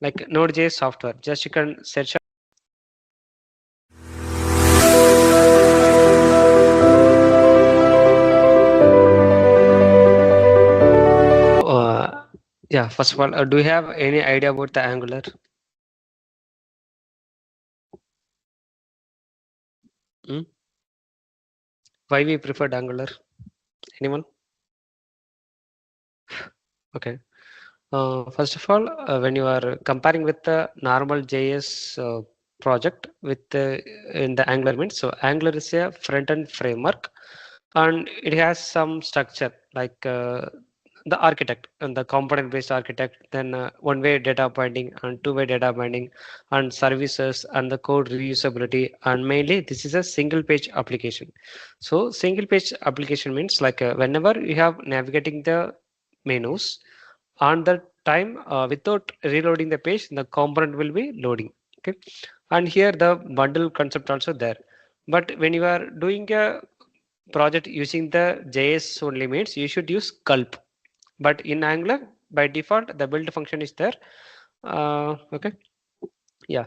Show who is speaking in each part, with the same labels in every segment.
Speaker 1: like Node.js software. Just you can search. Yeah, first of all, do you have any idea about the Angular? Hmm? Why we preferred Angular? Anyone? Okay. First of all, when you are comparing with the normal JS project with in the Angular means, so Angular is a front-end framework, and it has some structure like the architect and the component-based architect, then one-way data binding and two-way data binding, and services and the code reusability, and mainly this is a single-page application. So single-page application means like whenever you have navigating the menus on the time without reloading the page, the component will be loading. Okay, and here the bundle concept also there. But when you are doing a project using the JS only means you should use gulp. But in Angular by default the build function is there. Okay, yeah,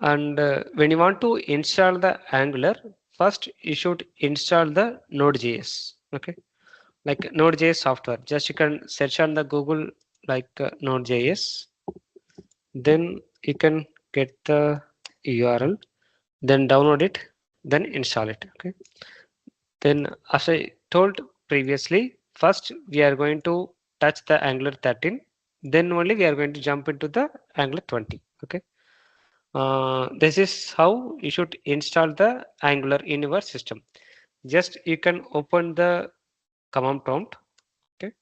Speaker 1: and when you want to install the Angular, first you should install the Node.js. Okay, like Node.js software. Just you can search on the Google like Node.js, then you can get the URL, then download it, then install it. Okay. Then as I told previously, first we are going to touch the Angular 13, then only we are going to jump into the Angular 20. Okay. This is how you should install the Angular in your system. Just you can open the command prompt. Okay.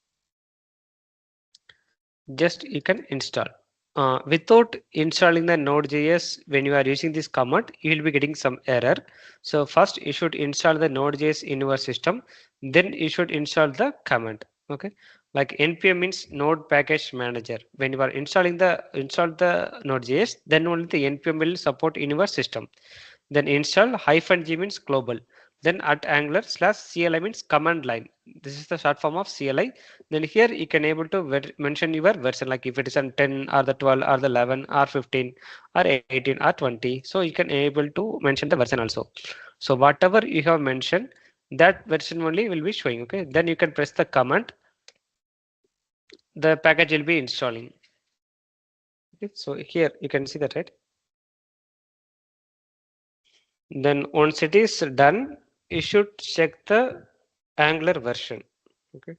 Speaker 1: Just you can install. Without installing the Node.js, when you are using this command, you will be getting some error. So first you should install the Node.js in your system, then you should install the command. Okay, like npm means Node Package Manager. When you are install the Node.js, then only the npm will support in your system. Then install -g means global. Then at Angular /CLI means command line. This is the short form of CLI. Then here you can able to mention your version, like if it is on 10 or the 12 or the 11 or 15 or 18 or 20. So you can able to mention the version also. So whatever you have mentioned, that version only will be showing. Okay. Then you can press the command. The package will be installing. Okay. So here you can see that, right? Then once it is done, you should check the Angular version. Okay.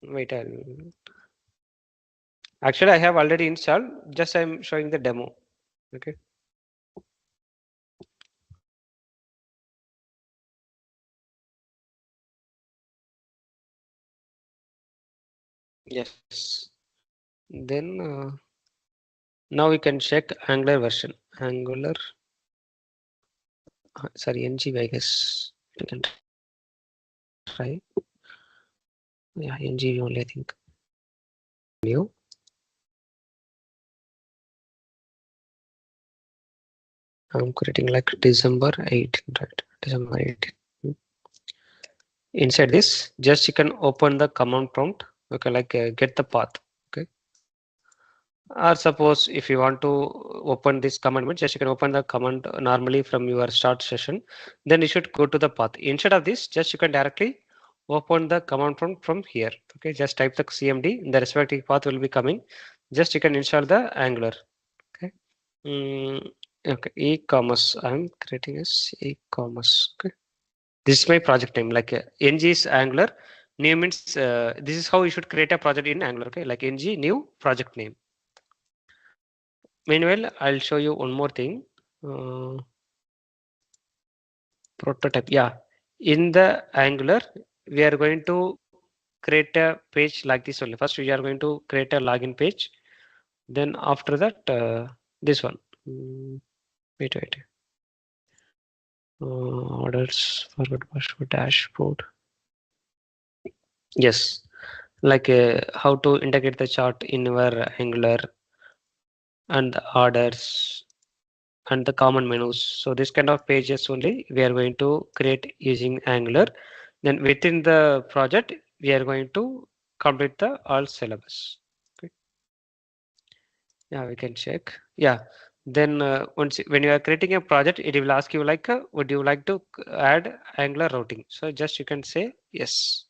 Speaker 1: Wait, actually I have already installed. Just I'm showing the demo. Okay. Yes. Then now we can check Angular version. Angular. Sorry, NG. I guess we can try. Yeah, NG only. I think. New. I'm creating like December 18, right? December 18. Inside this, just you can open the command prompt. Okay, like get the path. Okay. Or suppose if you want to open this command, just you can open the command normally from your start session. Then you should go to the path. Instead of this, just you can directly open the command prompt from here. Okay, just type the CMD. The respective path will be coming. Just you can install the Angular. Okay. Okay. E-commerce. I'm creating as e-commerce. Okay. This is my project name. Like ng is Angular. New means this is how you should create a project in Angular. Okay, like ng new project name. Meanwhile, I'll show you one more thing. Prototype. Yeah, in the Angular, we are going to create a page like this only. First, we are going to create a login page. Then after that, this one. Wait. Orders, forward password, dashboard. Yes, like how to integrate the chart in our Angular and the orders and the common menus. So this kind of pages only we are going to create using Angular. Then within the project, we are going to complete the all syllabus. Okay. Yeah, we can check. Yeah. Then when you are creating a project, it will ask you like, would you like to add Angular routing? So just you can say yes.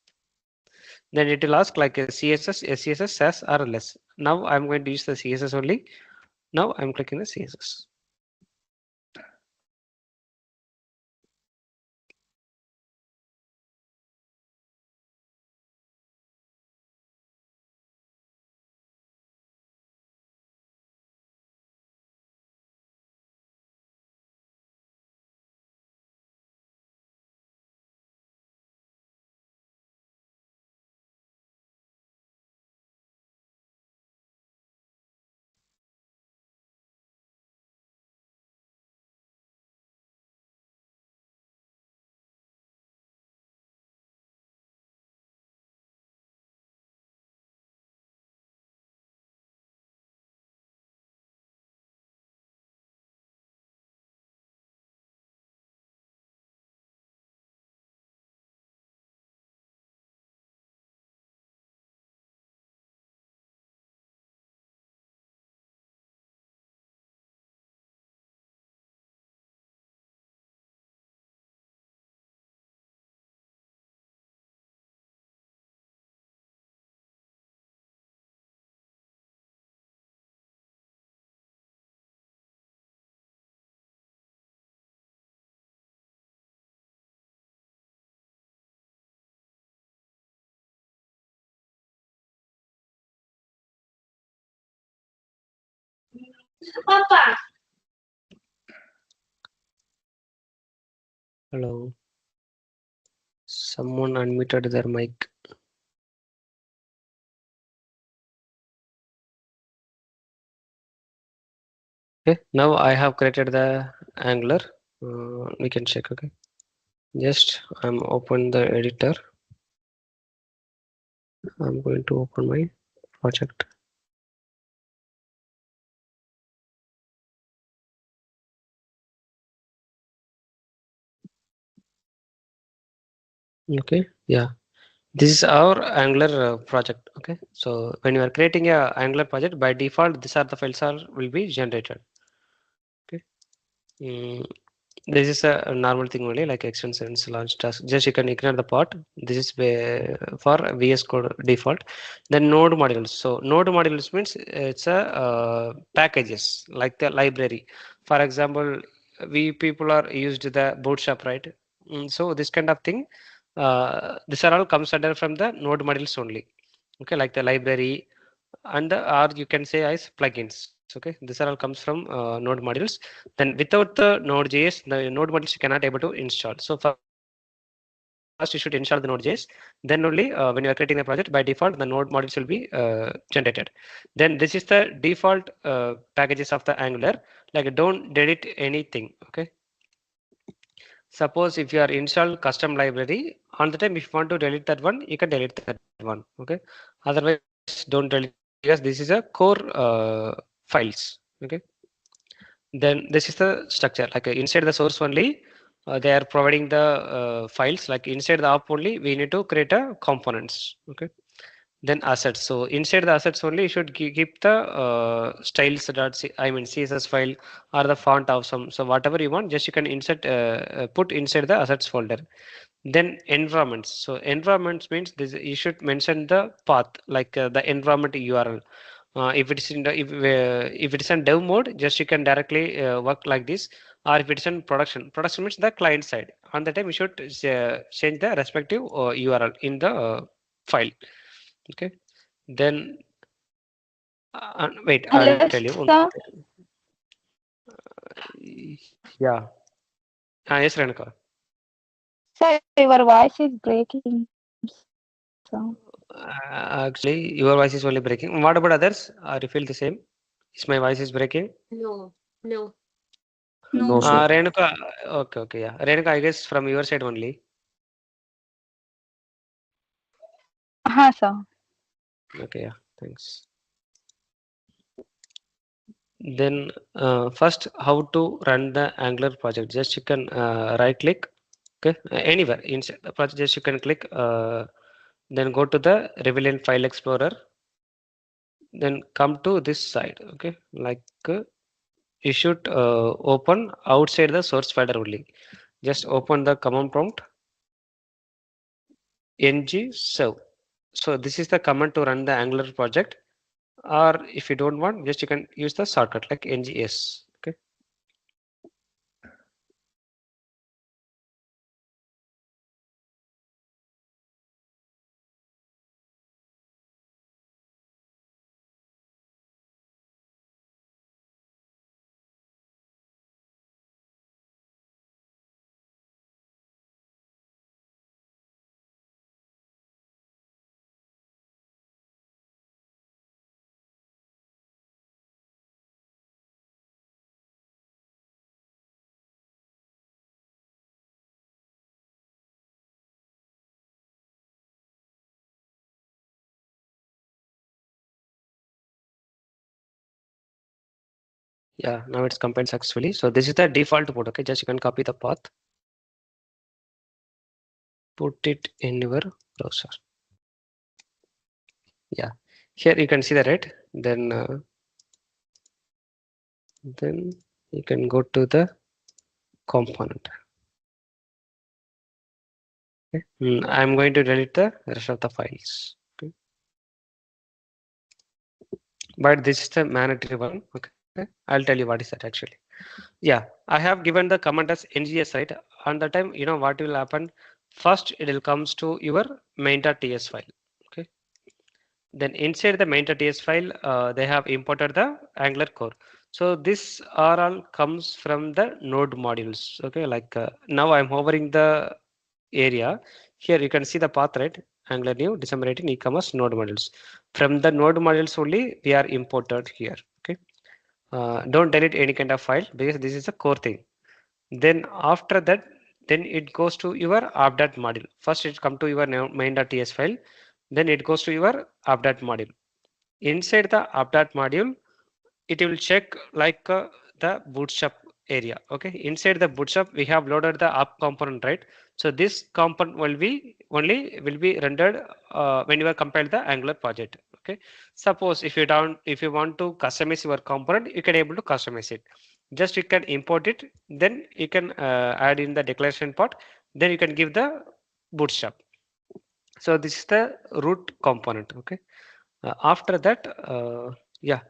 Speaker 1: Then it will ask like a CSS, SCSS, SAS or less. Now I'm going to use the CSS only. Now I'm clicking the CSS. Hello. Someone unmuted their mic. Okay. Now I have created the Angular. We can check. Okay. Just I'm open the editor. I'm going to open my project. Okay. Yeah. This is our Angular project. Okay. So when you are creating a Angular project, by default, these are the files are will be generated. Okay. Mm, this is a normal thing only, like extensions, launch task. Just you can ignore the part. This is for VS Code default. Then node modules. So node modules means it's a packages like the library. For example, we people are used to the Bootstrap, right? So this kind of thing, these are all comes under from the node modules only. Okay, like the library and or you can say as plugins. Okay, these are all comes from node modules. Then without the node.js, the node modules you cannot able to install. So first you should install the node.js. Then only when you are creating the project, by default the node modules will be generated. Then this is the default packages of the Angular. Like don't delete anything. Okay, suppose if you are installed custom library, on the time if you want to delete that one, you can delete that one. Okay, otherwise don't delete it because this is a core files. Okay, then this is the structure. Like inside the source only, they are providing the files. Like inside the app only, we need to create a components. Okay, then assets. So inside the assets only, you should keep the styles dot I mean CSS file or the font of some. So whatever you want, just you can insert put inside the assets folder. Then environments. So environments means this you should mention the path like the environment URL. If it's in the if it's in dev mode, just you can directly work like this. Or if it's in production, production means the client side. On the time you should change the respective URL in the file. Okay. Then wait, I'll
Speaker 2: Hello,
Speaker 1: tell you.
Speaker 2: sir.
Speaker 1: Yeah. Yes, Renuka.
Speaker 2: Sir, your voice is breaking. So,
Speaker 1: Actually, your voice is only breaking. What about others? Are you feel the same? Is my voice is breaking?
Speaker 3: No, no.
Speaker 2: no,
Speaker 4: No, sir.
Speaker 2: sir.
Speaker 1: Renuka. Okay, okay, yeah. Renuka, I guess from your side only.
Speaker 2: Sir.
Speaker 1: Okay, yeah. Thanks. Then first, how to run the Angular project? Just you can right click. Okay, anywhere inside the project, just you can click. Then go to the Reveal File Explorer. then come to this side. Okay, like you should open outside the source folder only. Just open the command prompt ng serve. So this is the command to run the Angular project. Or if you don't want, just you can use the shortcut like ngs. Okay. Yeah, now it's compiled successfully. So this is the default mode. Okay, just you can copy the path, put it in your browser. Yeah, here you can see the red. Then you can go to the component. Okay. I'm going to delete the rest of the files. Okay. But this is the mandatory one. Okay, I'll tell you what is that actually. Yeah, I have given the command as ngs, right? On the time, you know what will happen. First, it will comes to your main.ts file. Okay. Then inside the main.ts file, they have imported the Angular core. So this are all comes from the node modules. Okay, like now I'm hovering the area. Here you can see the path, right? Angular new December 18 e-commerce node modules. From the node modules only we are imported here. Okay. Don't delete any kind of file because this is a core thing. Then after that, then it goes to your app.module module. First it come to your main.ts file. Then it goes to your app.module module. Inside the app.module module, it will check like the bootstrap area. Okay, inside the bootstrap we have loaded the app component, right? So this component will be only will be rendered when you are compiled the Angular project. Okay, suppose if you want to customize your component, you can able to customize it. Just you can import it, then you can add in the declaration part, then you can give the bootstrap. So this is the root component. Okay. After that, yeah,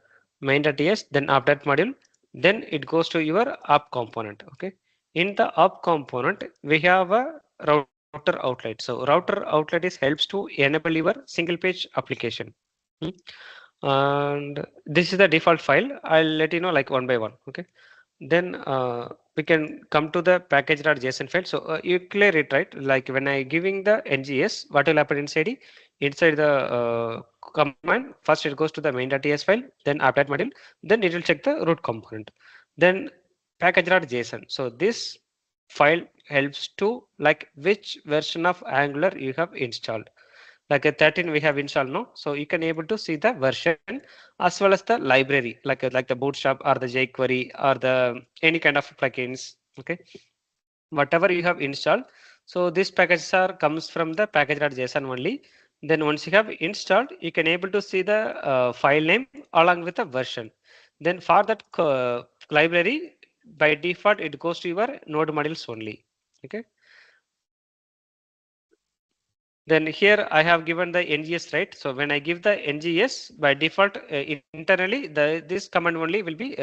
Speaker 1: main.ts, then app.module module, then it goes to your app component. Okay. In the app component, we have a router outlet. So router outlet is helps to enable your single page application. Hmm. And this is the default file. I'll let you know like one by one. Okay. Then we can come to the package.json file. So you clear it, right? Like when I giving the ngs, what will happen inside it? Inside the command, first it goes to the main.ts file, then app.module, then it will check the root component. Then package.json. So this file helps to like which version of Angular you have installed. Like a 13 we have installed now, so you can able to see the version as well as the library like the bootstrap or the jQuery or the any kind of plugins. Okay, whatever you have installed. So this packages are comes from the package.json only. Then once you have installed, you can able to see the file name along with the version. Then for that library, by default it goes to your node modules only. Okay. Then here I have given the NGS, right? So when I give the NGS, by default internally this command only will be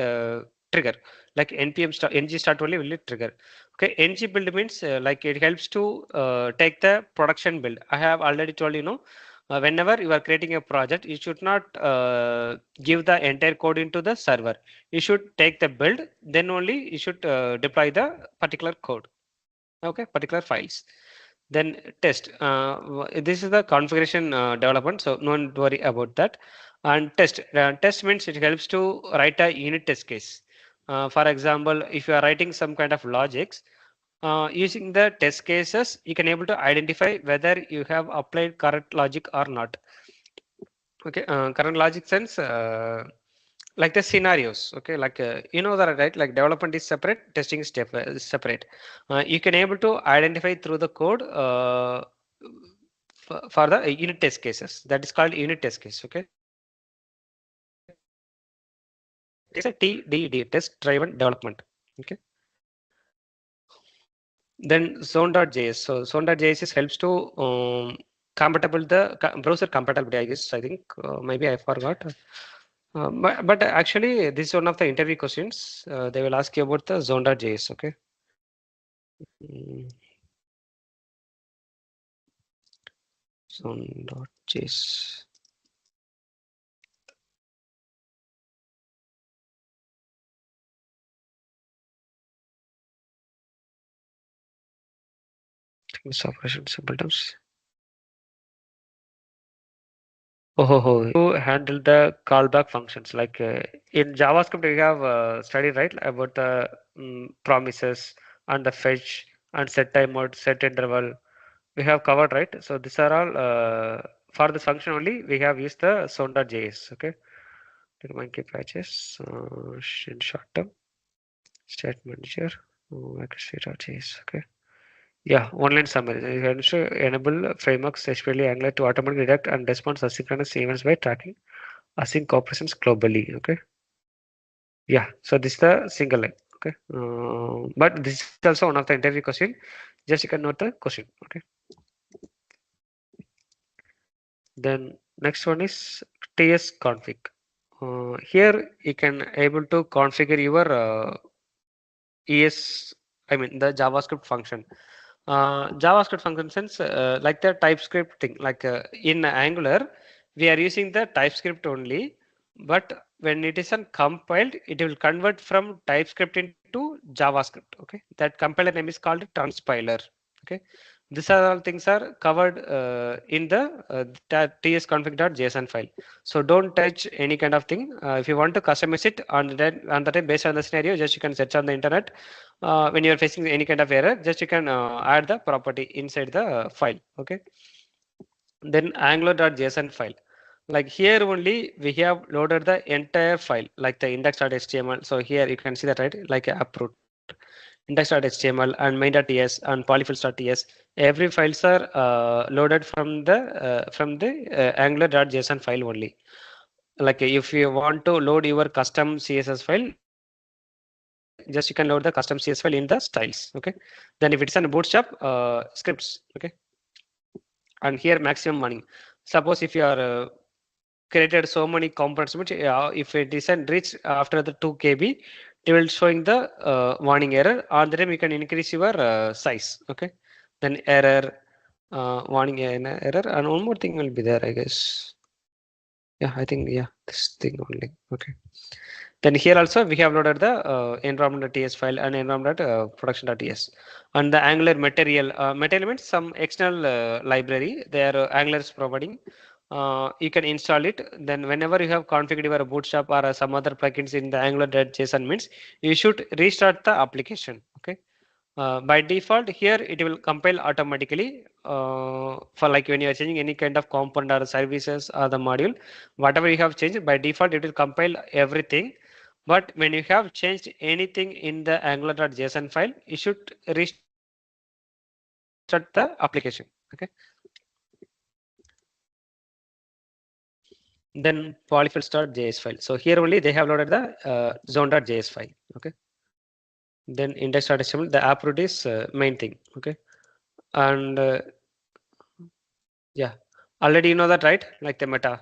Speaker 1: trigger, like npm start ng start only will trigger. Okay, ng build means like it helps to take the production build. I have already told you know. Whenever you are creating a project, you should not give the entire code into the server. You should take the build, then only you should deploy the particular code. Okay, particular files. Then test. This is the configuration development, so don't worry about that. And test. Test means it helps to write a unit test case. For example, if you are writing some kind of logics, using the test cases, you can able to identify whether you have applied correct logic or not. Okay, current logic sense. Like the scenarios. Okay, like you know that, right? Like development is separate, testing is separate. You can able to identify through the code for the unit test cases. That is called unit test case. Okay. is a TDD, test driven development. Okay. Then zone.js. So zone.js is helps to compatible the browser compatibility. I guess I think maybe I forgot. But actually this is one of the interview questions. They will ask you about the zone.js. Okay. Mm, zone.js. This operation simple terms. To handle the callback functions. Like in JavaScript, we have studied right about the promises and the fetch and set time mode, set interval. We have covered right. So these are all for this function only. We have used the zone.js. Okay. Monkey patches in short term state manager. Js. Okay. Yeah, one-line summary. You can also enable frameworks, especially Angular, to automatically detect and respond to asynchronous events by tracking async operations globally. Okay. Yeah. So this is the single line. Okay. But this is also one of the interview question. Just you can note the question. Okay. Then next one is TS config. Here you can able to configure your ES. I mean the JavaScript function. JavaScript function sense like the TypeScript thing. Like in Angular, we are using the TypeScript only, but when it is compiled, it will convert from TypeScript into JavaScript. Okay, that compiler name is called transpiler. Okay, these are all things are covered in the tsconfig.json file. So don't touch any kind of thing. If you want to customize it on the time based on the scenario, just you can search on the internet. When you are facing any kind of error, just you can add the property inside the file. Okay. Then angular.json file. Like here only we have loaded the entire file, like the index.html. So here you can see that right, like uproot, index.html and main.ts and polyfills.ts. Every files are loaded from the angular.json file only. Like if you want to load your custom CSS file, just you can load the custom CSS file in the styles. Okay. Then if it is on bootstrap scripts. Okay. And here maximum warning. Suppose if you are created so many components, which if it isn't reach after the 2 KB, it will showing the warning error. On the time you can increase your size. Okay. Then error, warning error, and one more thing will be there, I guess. Yeah, I think yeah, this thing only. Okay. Then here also we have loaded the environment.ts file and environment.production.ts and the Angular material. Material means some external library. They are Angular is providing. You can install it. Then whenever you have configured your Bootstrap or some other plugins in the Angular.json means you should restart the application. Okay. By default here it will compile automatically for like when you are changing any kind of component or services or the module, whatever you have changed by default it will compile everything. But when you have changed anything in the angular.json file, you should restart the application. Okay. Then polyfills.js file. So here only they have loaded the zone.js file. Okay. Then index.html, the app root is main thing. Okay. And yeah, already you know that, right? Like the meta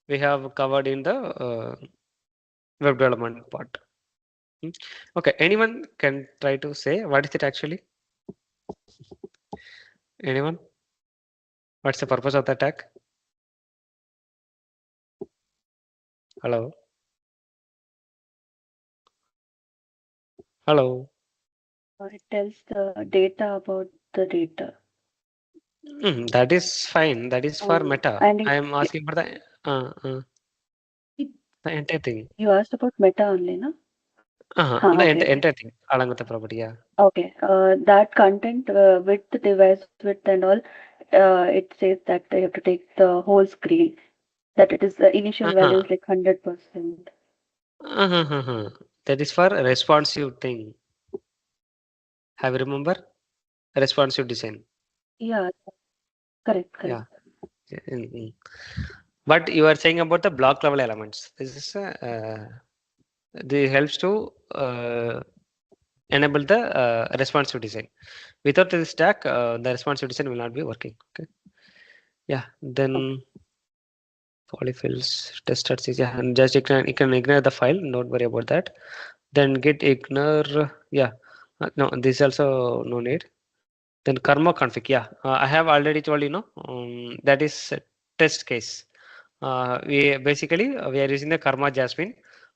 Speaker 1: we have covered in the web development part. Okay, anyone can try to say what is it actually? Anyone? What's the purpose of the tag? Hello? Hello?
Speaker 2: It tells the data about the data.
Speaker 1: That is fine. That is for meta.
Speaker 2: And
Speaker 1: I am asking for the entire thing.
Speaker 2: you asked about meta only, no?
Speaker 1: The
Speaker 2: Okay, okay.
Speaker 1: entire thing along with the property. Yeah.
Speaker 2: Okay, that content width, device width, and all, it says that you have to take the whole screen. That it is the initial value
Speaker 1: Uh-huh.
Speaker 2: is like 100%.
Speaker 1: That is for responsive thing. Have you remember? Responsive design.
Speaker 2: Yeah, correct,
Speaker 1: Yeah.
Speaker 2: correct.
Speaker 1: Mm-hmm. But you are saying about the block level elements. This is This helps to enable the responsive design. Without this stack, the responsive design will not be working. Okay. Yeah. Then polyfills test. Yeah, and just you can ignore the file. Don't worry about that. Then git ignore. Yeah. No, this also no need. Then karma config. Yeah, I have already told that is a test case. We basically we are using the karma jasmine,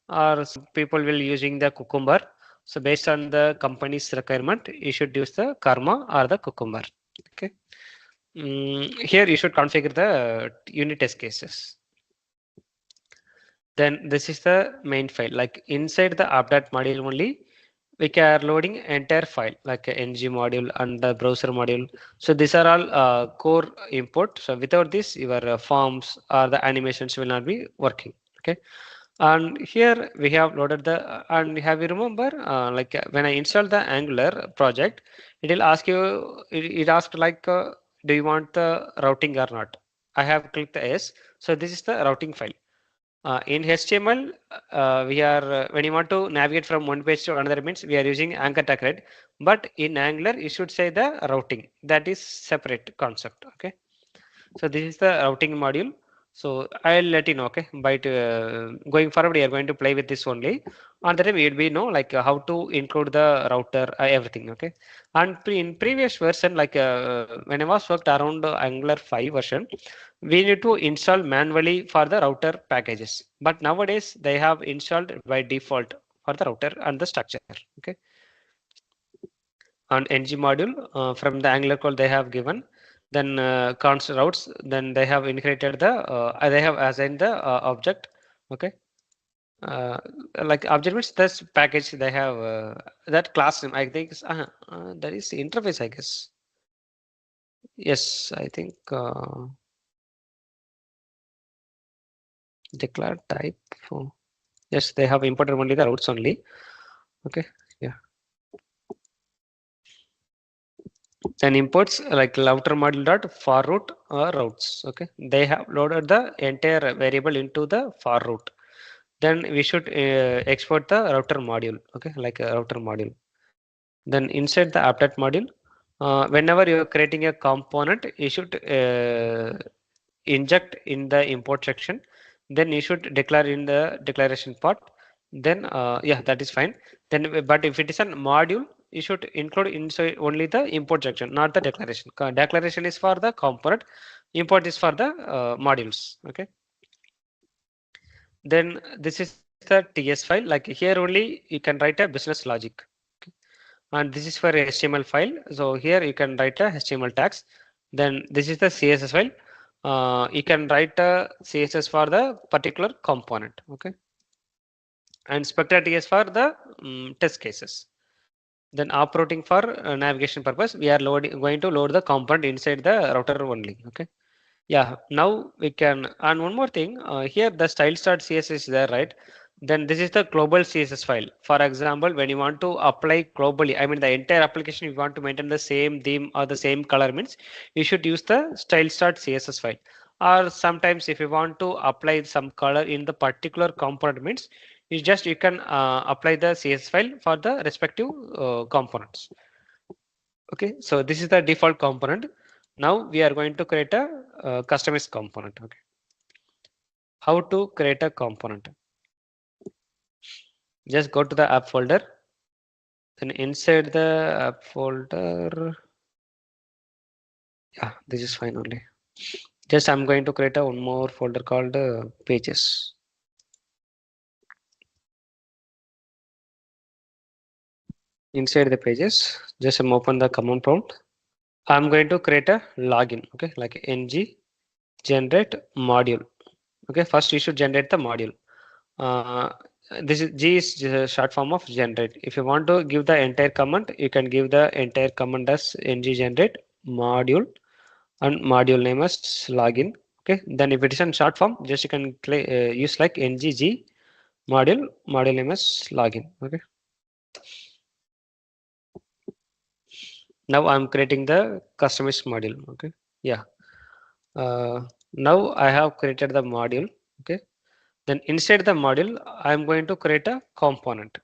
Speaker 1: or some people will using the cucumber. So based on the company's requirement, you should use the karma or the cucumber. Okay. Here you should configure the unit test cases. Then this is the main file. Like inside the update module only, we are loading entire file like a ng module and the browser module. So these are all core import. So without this, your forms or the animations will not be working. Okay. And here we have loaded the and have you remember when I install the Angular project, it will ask you. It asked like, do you want the routing or not? I have clicked the yes. So this is the routing file. In HTML, we are when you want to navigate from one page to another means we are using anchor tag, right? But in Angular, you should say the routing. That is separate concept. Okay. So this is the routing module. So I'll let you know. Okay. By going forward, we are going to play with this only. On the time, you'll be know like how to include the router, everything. Okay. And in previous version, when I was worked around Angular 5 version, we need to install manually for the router packages. But nowadays they have installed by default for the router and the structure. Okay. And ng module from the Angular code they have given. Then const routes. Then they have inherited the they have assigned the object. Okay. Uh, like object means this package they have that class name. I think that is the interface. I guess. Yes, I think declare type. Oh, yes, they have imported only the routes only. Okay. Yeah. Then imports like router module dot for route or routes. Okay. They have loaded the entire variable into the for route. Then we should export the router module. Okay. Like a router module. Then inside the applet module, whenever you are creating a component, you should inject in the import section. Then you should declare in the declaration part. Then yeah, that is fine. Then but if it is a module, you should include inside only the import section, not the declaration. Declaration is for the component, import is for the modules. Okay. Then this is the TS file. Like here only you can write a business logic. And this is for HTML file. So here you can write a HTML tags. Then this is the CSS file. You can write a CSS for the particular component. Okay. And Spectre TS for the test cases. Then operating for navigation purpose, we are going to load the component inside the router only. Okay. Yeah, now we can, and one more thing, here the style start CSS is there, right? Then this is the global CSS file. For example, when you want to apply globally, I mean the entire application, you want to maintain the same theme or the same color means, you should use the style start CSS file. Or sometimes if you want to apply some color in the particular component means, you can apply the CSS file for the respective components. Okay, so this is the default component. Now we are going to create a customized component. Okay, how to create a component? Just go to the app folder. Then inside the app folder, yeah, this is fine only. Just I'm going to create a one more folder called pages. Inside the pages, just open the command prompt. I'm going to create a login. Okay, like ng generate module. Okay, first you should generate the module. Uh, this is G is short form of generate. If you want to give the entire command, you can give the entire command as ng generate module and module name as login. Okay, then if it is in short form, just you can use like ngg module name as login. Okay, now I'm creating the customized module. Okay, yeah. Now I have created the module. Okay, Then inside the module, I'm going to create a component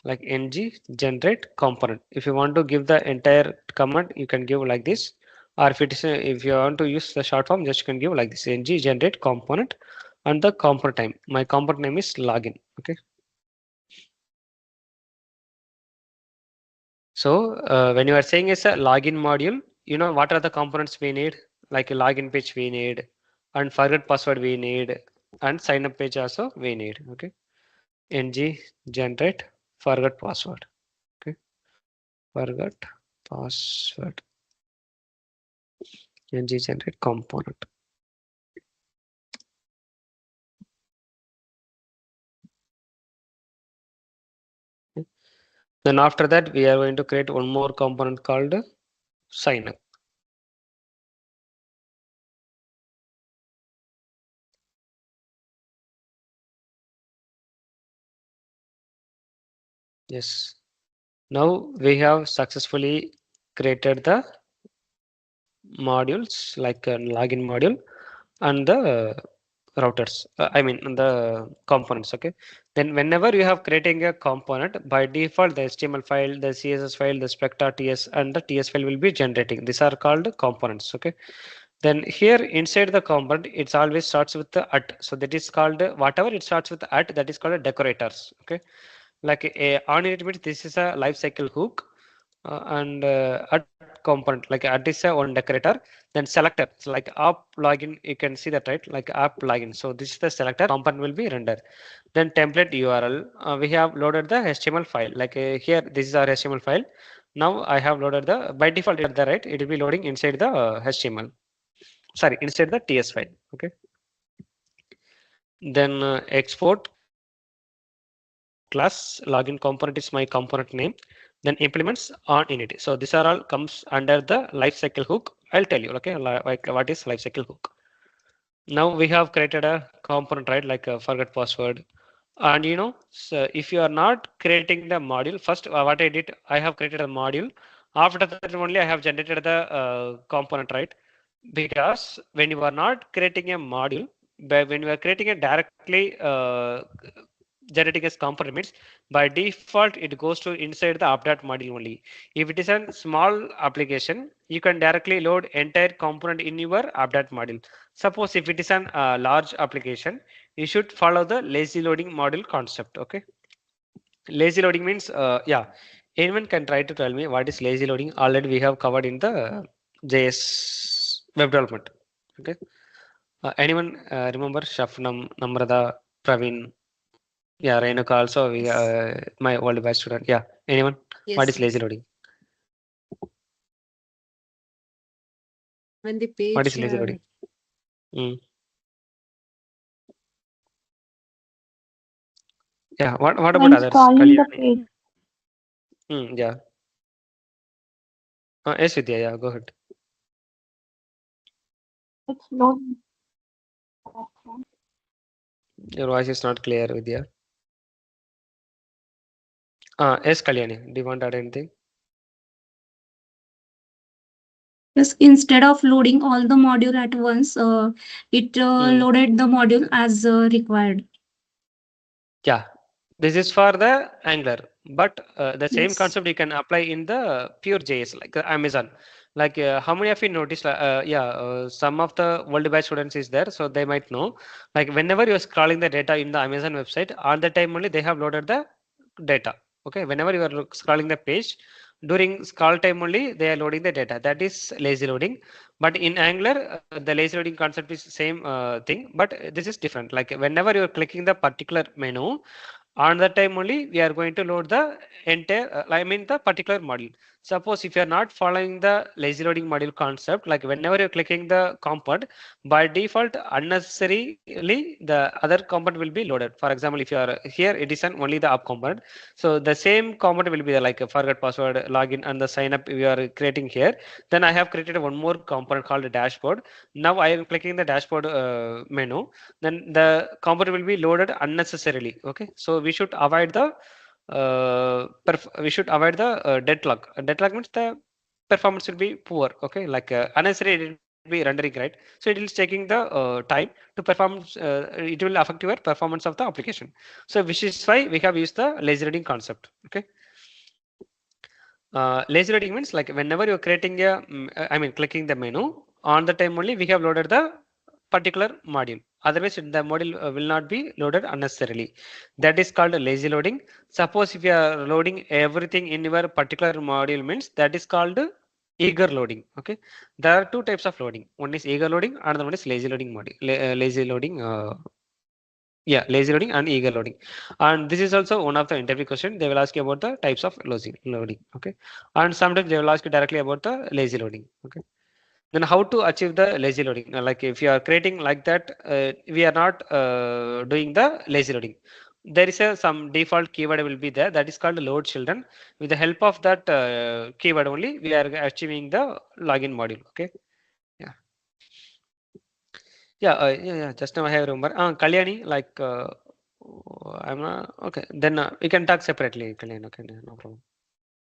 Speaker 1: like ng generate component. If you want to give the entire command, you can give like this, or if it is if you want to use the short form, just you can give like this ng generate component and the component name. My component name is login. Okay. So when you are saying it's a login module, you know what are the components we need, like a login page we need, and forget password we need, and sign up page also we need. Okay. ng generate forget password. Okay. Forget password. ng generate component. Okay. Then after that, we are going to create one more component called sign up. Yes. Now we have successfully created the modules like a login module and the routers. I mean the components. Okay. Then whenever you have creating a component, by default the HTML file, the CSS file, the specta TS and the TS file will be generating. These are called components. Okay. Then here inside the component, it's always starts with the at. So that is called whatever it starts with at, that is called a decorators. Okay. Like a on it means this is a life cycle hook, and at component like at is a one decorator. Then selector, it's like app login, you can see that, right? Like app login. So this is the selector component will be rendered. Then template URL, we have loaded the HTML file. Like here, this is our HTML file. Now I have loaded the, by default the right, it will be loading inside the HTML. Sorry, inside the TS file. Okay. Then export class login component is my component name. Then implements on init. So these are all comes under the lifecycle hook. I'll tell you, okay, like what is lifecycle hook. Now we have created a component, right? Like a forget password. And you know, so if you are not creating the module, first what I did, I have created a module. After that only I have generated the component, right? Because when you are not creating a module, but when you are creating a directly generating as component means by default it goes to inside the update module only. If it is a small application, you can directly load entire component in your update module. Suppose if it is an large application, you should follow the lazy loading module concept. Okay. Lazy loading means yeah, anyone can try to tell me what is lazy loading. Already we have covered in the JS web development. Okay. Anyone remember Shafnam, Namrata, Praveen? Yeah, Renuka also, we
Speaker 3: Yes.
Speaker 1: my old batch student. Yeah, anyone? What is
Speaker 3: Yes.
Speaker 1: lazy loading?
Speaker 3: When the
Speaker 1: What is
Speaker 3: page
Speaker 1: lazy loading? Mm. Yeah, what about
Speaker 2: When
Speaker 1: others?
Speaker 2: scrolling the
Speaker 1: Kalyani.
Speaker 2: page,
Speaker 1: Yeah. Yes, Vidya, yeah, go ahead.
Speaker 2: it's not.
Speaker 1: Your voice is not clear, Vidya. Yes, Kalyani, do you want to add anything?
Speaker 4: Yes, instead of loading all the module at once, it
Speaker 1: Mm.
Speaker 4: loaded the module as required.
Speaker 1: Yeah, this is for the Angular, but the same
Speaker 4: Yes.
Speaker 1: concept you can apply in the pure JS, like Amazon. Like how many of you noticed? Yeah, some of the world batch students is there, so they might know. Like whenever you're scrolling the data in the Amazon website, all the time only they have loaded the data. Okay, whenever you are scrolling the page, during scroll time only they are loading the data. That is lazy loading. But in Angular, the lazy loading concept is same thing, but this is different. Like whenever you are clicking the particular menu, on that time only we are going to load the entire I mean the particular module. Suppose if you are not following the lazy loading module concept, like whenever you're clicking the component, by default unnecessarily the other component will be loaded. For example, if you are here, it is an only the app component, so the same component will be there, like a forget password, login and the sign up we are creating here. Then I have created one more component called dashboard. Now I am clicking the dashboard menu, then the component will be loaded unnecessarily. Okay, so we should avoid the deadlock. Deadlock means the performance will be poor. Okay, like unnecessary it will be loaded. be rendering, right? So it is taking the time to perform. It will affect your performance of the application. So which is why we have used the lazy loading concept. Okay. Lazy loading means like whenever you're creating a, I mean clicking the menu, on the time only we have loaded the particular module. Otherwise the module will not be loaded unnecessarily. That is called lazy loading. Suppose if you are loading everything in your particular module means that is called eager loading. Okay. There are two types of loading. One is eager loading, another one is lazy loading module. Lazy loading. Yeah, lazy loading and eager loading. And this is also one of the interview question. They will ask you about the types of lazy loading. Okay. And sometimes they will ask you directly about the lazy loading. Okay. Then how to achieve the lazy loading? Like if you are creating like that, we are not doing the lazy loading. There is some default keyword will be there that is called load children. With the help of that keyword only, we are achieving the login module. Okay. Yeah. Yeah. Just now I have remember. Kalyani, like I'm not okay. Then we can talk separately, Kalyani. Okay, no problem.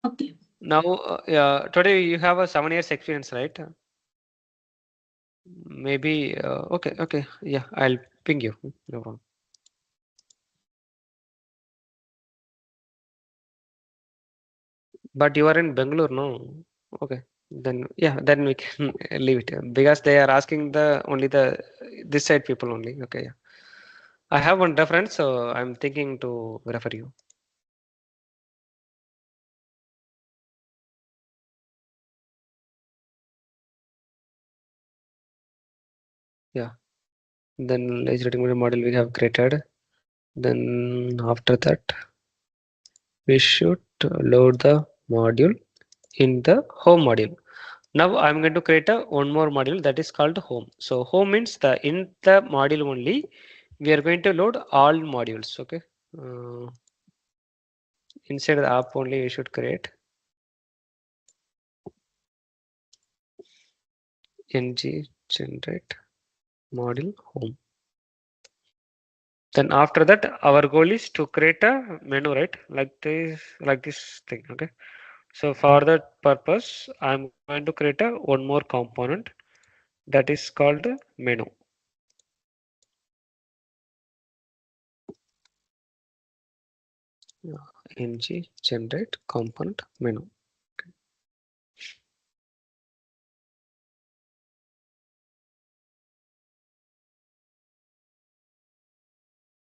Speaker 4: Okay.
Speaker 1: Now, yeah, today you have a 7 years experience, right? Maybe okay. Yeah, I'll ping you. No problem. But you are in Bangalore, no? Okay. Then yeah, then we can leave it because they are asking the only the this side people only. Okay, yeah. I have one reference, so I'm thinking to refer you. Yeah. Then lazy writing model we have created. Then after that, we should load the module in the home module. Now I'm going to create a one more module that is called home. So home means the in the module only we are going to load all modules. Okay. Inside the app only we should create ng generate module home. Then after that our goal is to create a menu, right? Like this thing. Okay. So for that purpose I'm going to create a one more component that is called menu. Ng generate component menu.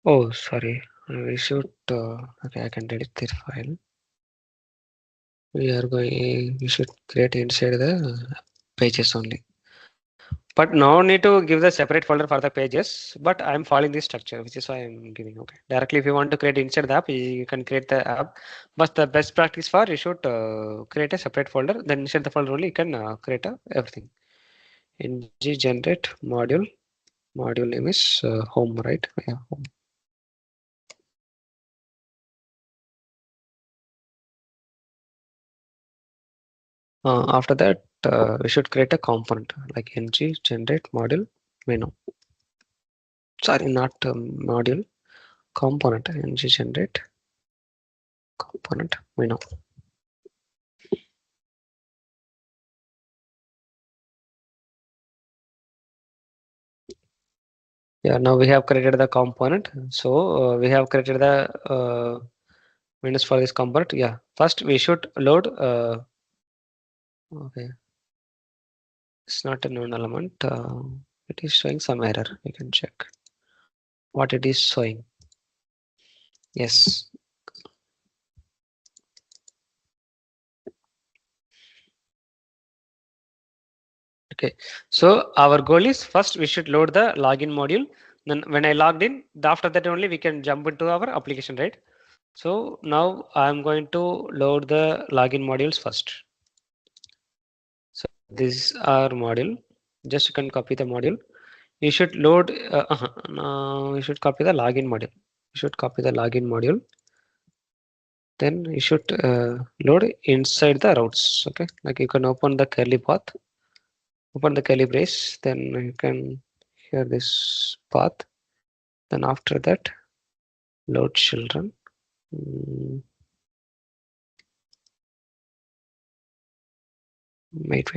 Speaker 1: Oh, sorry. We should. Okay, I can delete this file. We should create inside the pages only. But no need to give the separate folder for the pages. But I'm following this structure, which is why I'm giving. Okay. Directly, if you want to create inside the app, you can create the app. But the best practice for you should create a separate folder. Then inside the folder only you can create everything. ng generate module. Module name is home, right? Yeah, home. After that, we should create a component like ng generate module menu. Sorry, not module, component ng generate component menu. Yeah, now we have created the component. So we have created the menus for this component. Yeah, first we should load. Okay, it's not a known element. It is showing some error. You can check what it is showing. Yes. Okay, so our goal is first we should load the login module. Then when I logged in, after that only we can jump into our application, right? So now I'm going to load the login modules first. So this is our module. Just you can copy the module. You should load. Now you should copy the login module. You should copy the login module. Then you should load inside the routes. Okay, like you can open the curly path. Open the curly brace, then you can hear this path. Then after that, load children. Wait.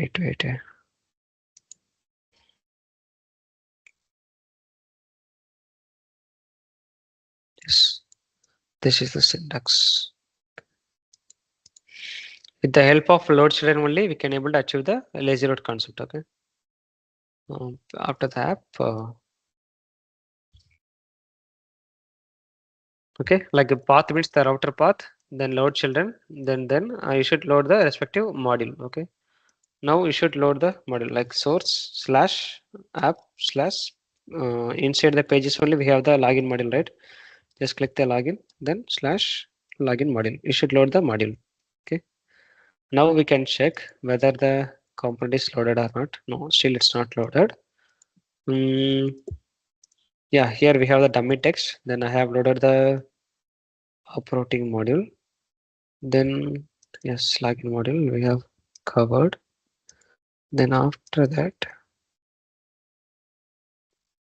Speaker 1: Yes, this is the syntax. With the help of load children only, we can able to achieve the lazy load concept. Okay. After the app, okay, like a path means the router path, then load children, then you should load the respective module. Okay. Now you should load the module like source slash app slash inside the pages only we have the login module, right? Just click the login, then slash login module. You should load the module. Okay. Now we can check whether the component is loaded or not. No, still it's not loaded. Yeah, here we have the dummy text. Then I have loaded the operating module. Then yes, login module we have covered. Then after that,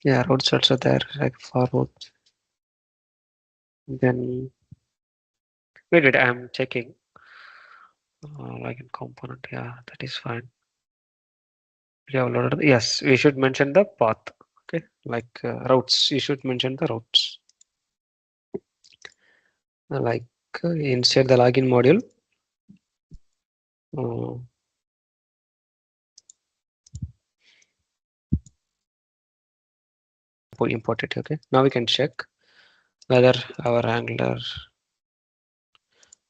Speaker 1: yeah, routes also there like forward. Then wait, I'm checking. Login component, yeah, that is fine. We have loaded. Yes, we should mention the path. Okay, like routes. You should mention the routes. Like inside the login module. Import it. Okay, now we can check whether our Angular,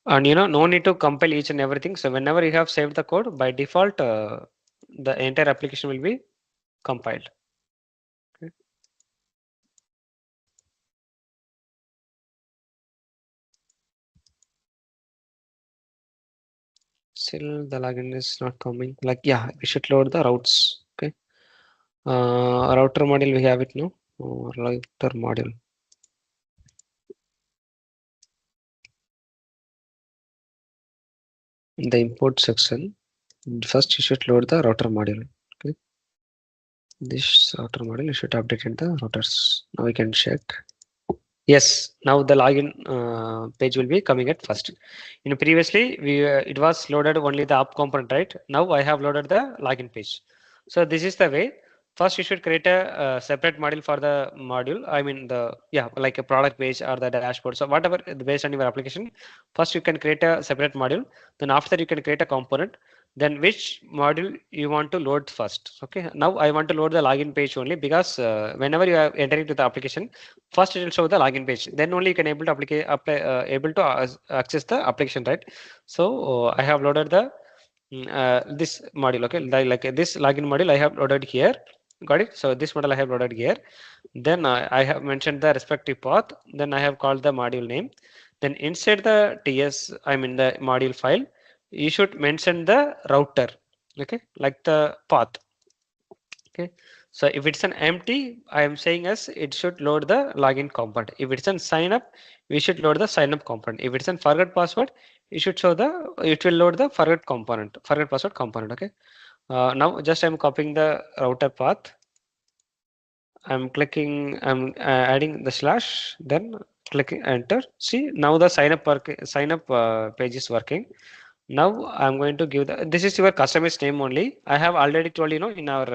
Speaker 1: and no need to compile each and everything. So whenever you have saved the code, by default the entire application will be compiled. Okay. Still the login is not coming. Like, yeah, we should load the routes. Okay, router module we have it now. Router module. In the import section, first you should load the router module. Okay, this router module you should update in the routers. Now we can check. Yes, now the login page will be coming at first. Previously we it was loaded only the app component, right? Now I have loaded the login page. So this is the way. First, you should create a separate module for the module. I mean like a product page or the dashboard. So whatever based on your application, first you can create a separate module. Then after that you can create a component. Then which module you want to load first. Okay. Now I want to load the login page only because whenever you are entering to the application, first it will show the login page. Then only you can able to able to access the application, right? So I have loaded the this module. Okay, like this login module I have loaded here. Got it? So this model I have loaded here. Then I have mentioned the respective path. Then I have called the module name. Then inside the TS, I mean the module file, you should mention the router. Okay, like the path. Okay, so if it's an empty, I am saying as it should load the login component. If it's an sign up, we should load the sign up component. If it's an forget password, it will load the forget password component. Okay. Now just I'm copying the router path. I'm adding the slash, then clicking enter. See, now the sign up page is working. Now I'm going to give this is your customer's name only. I have already told in our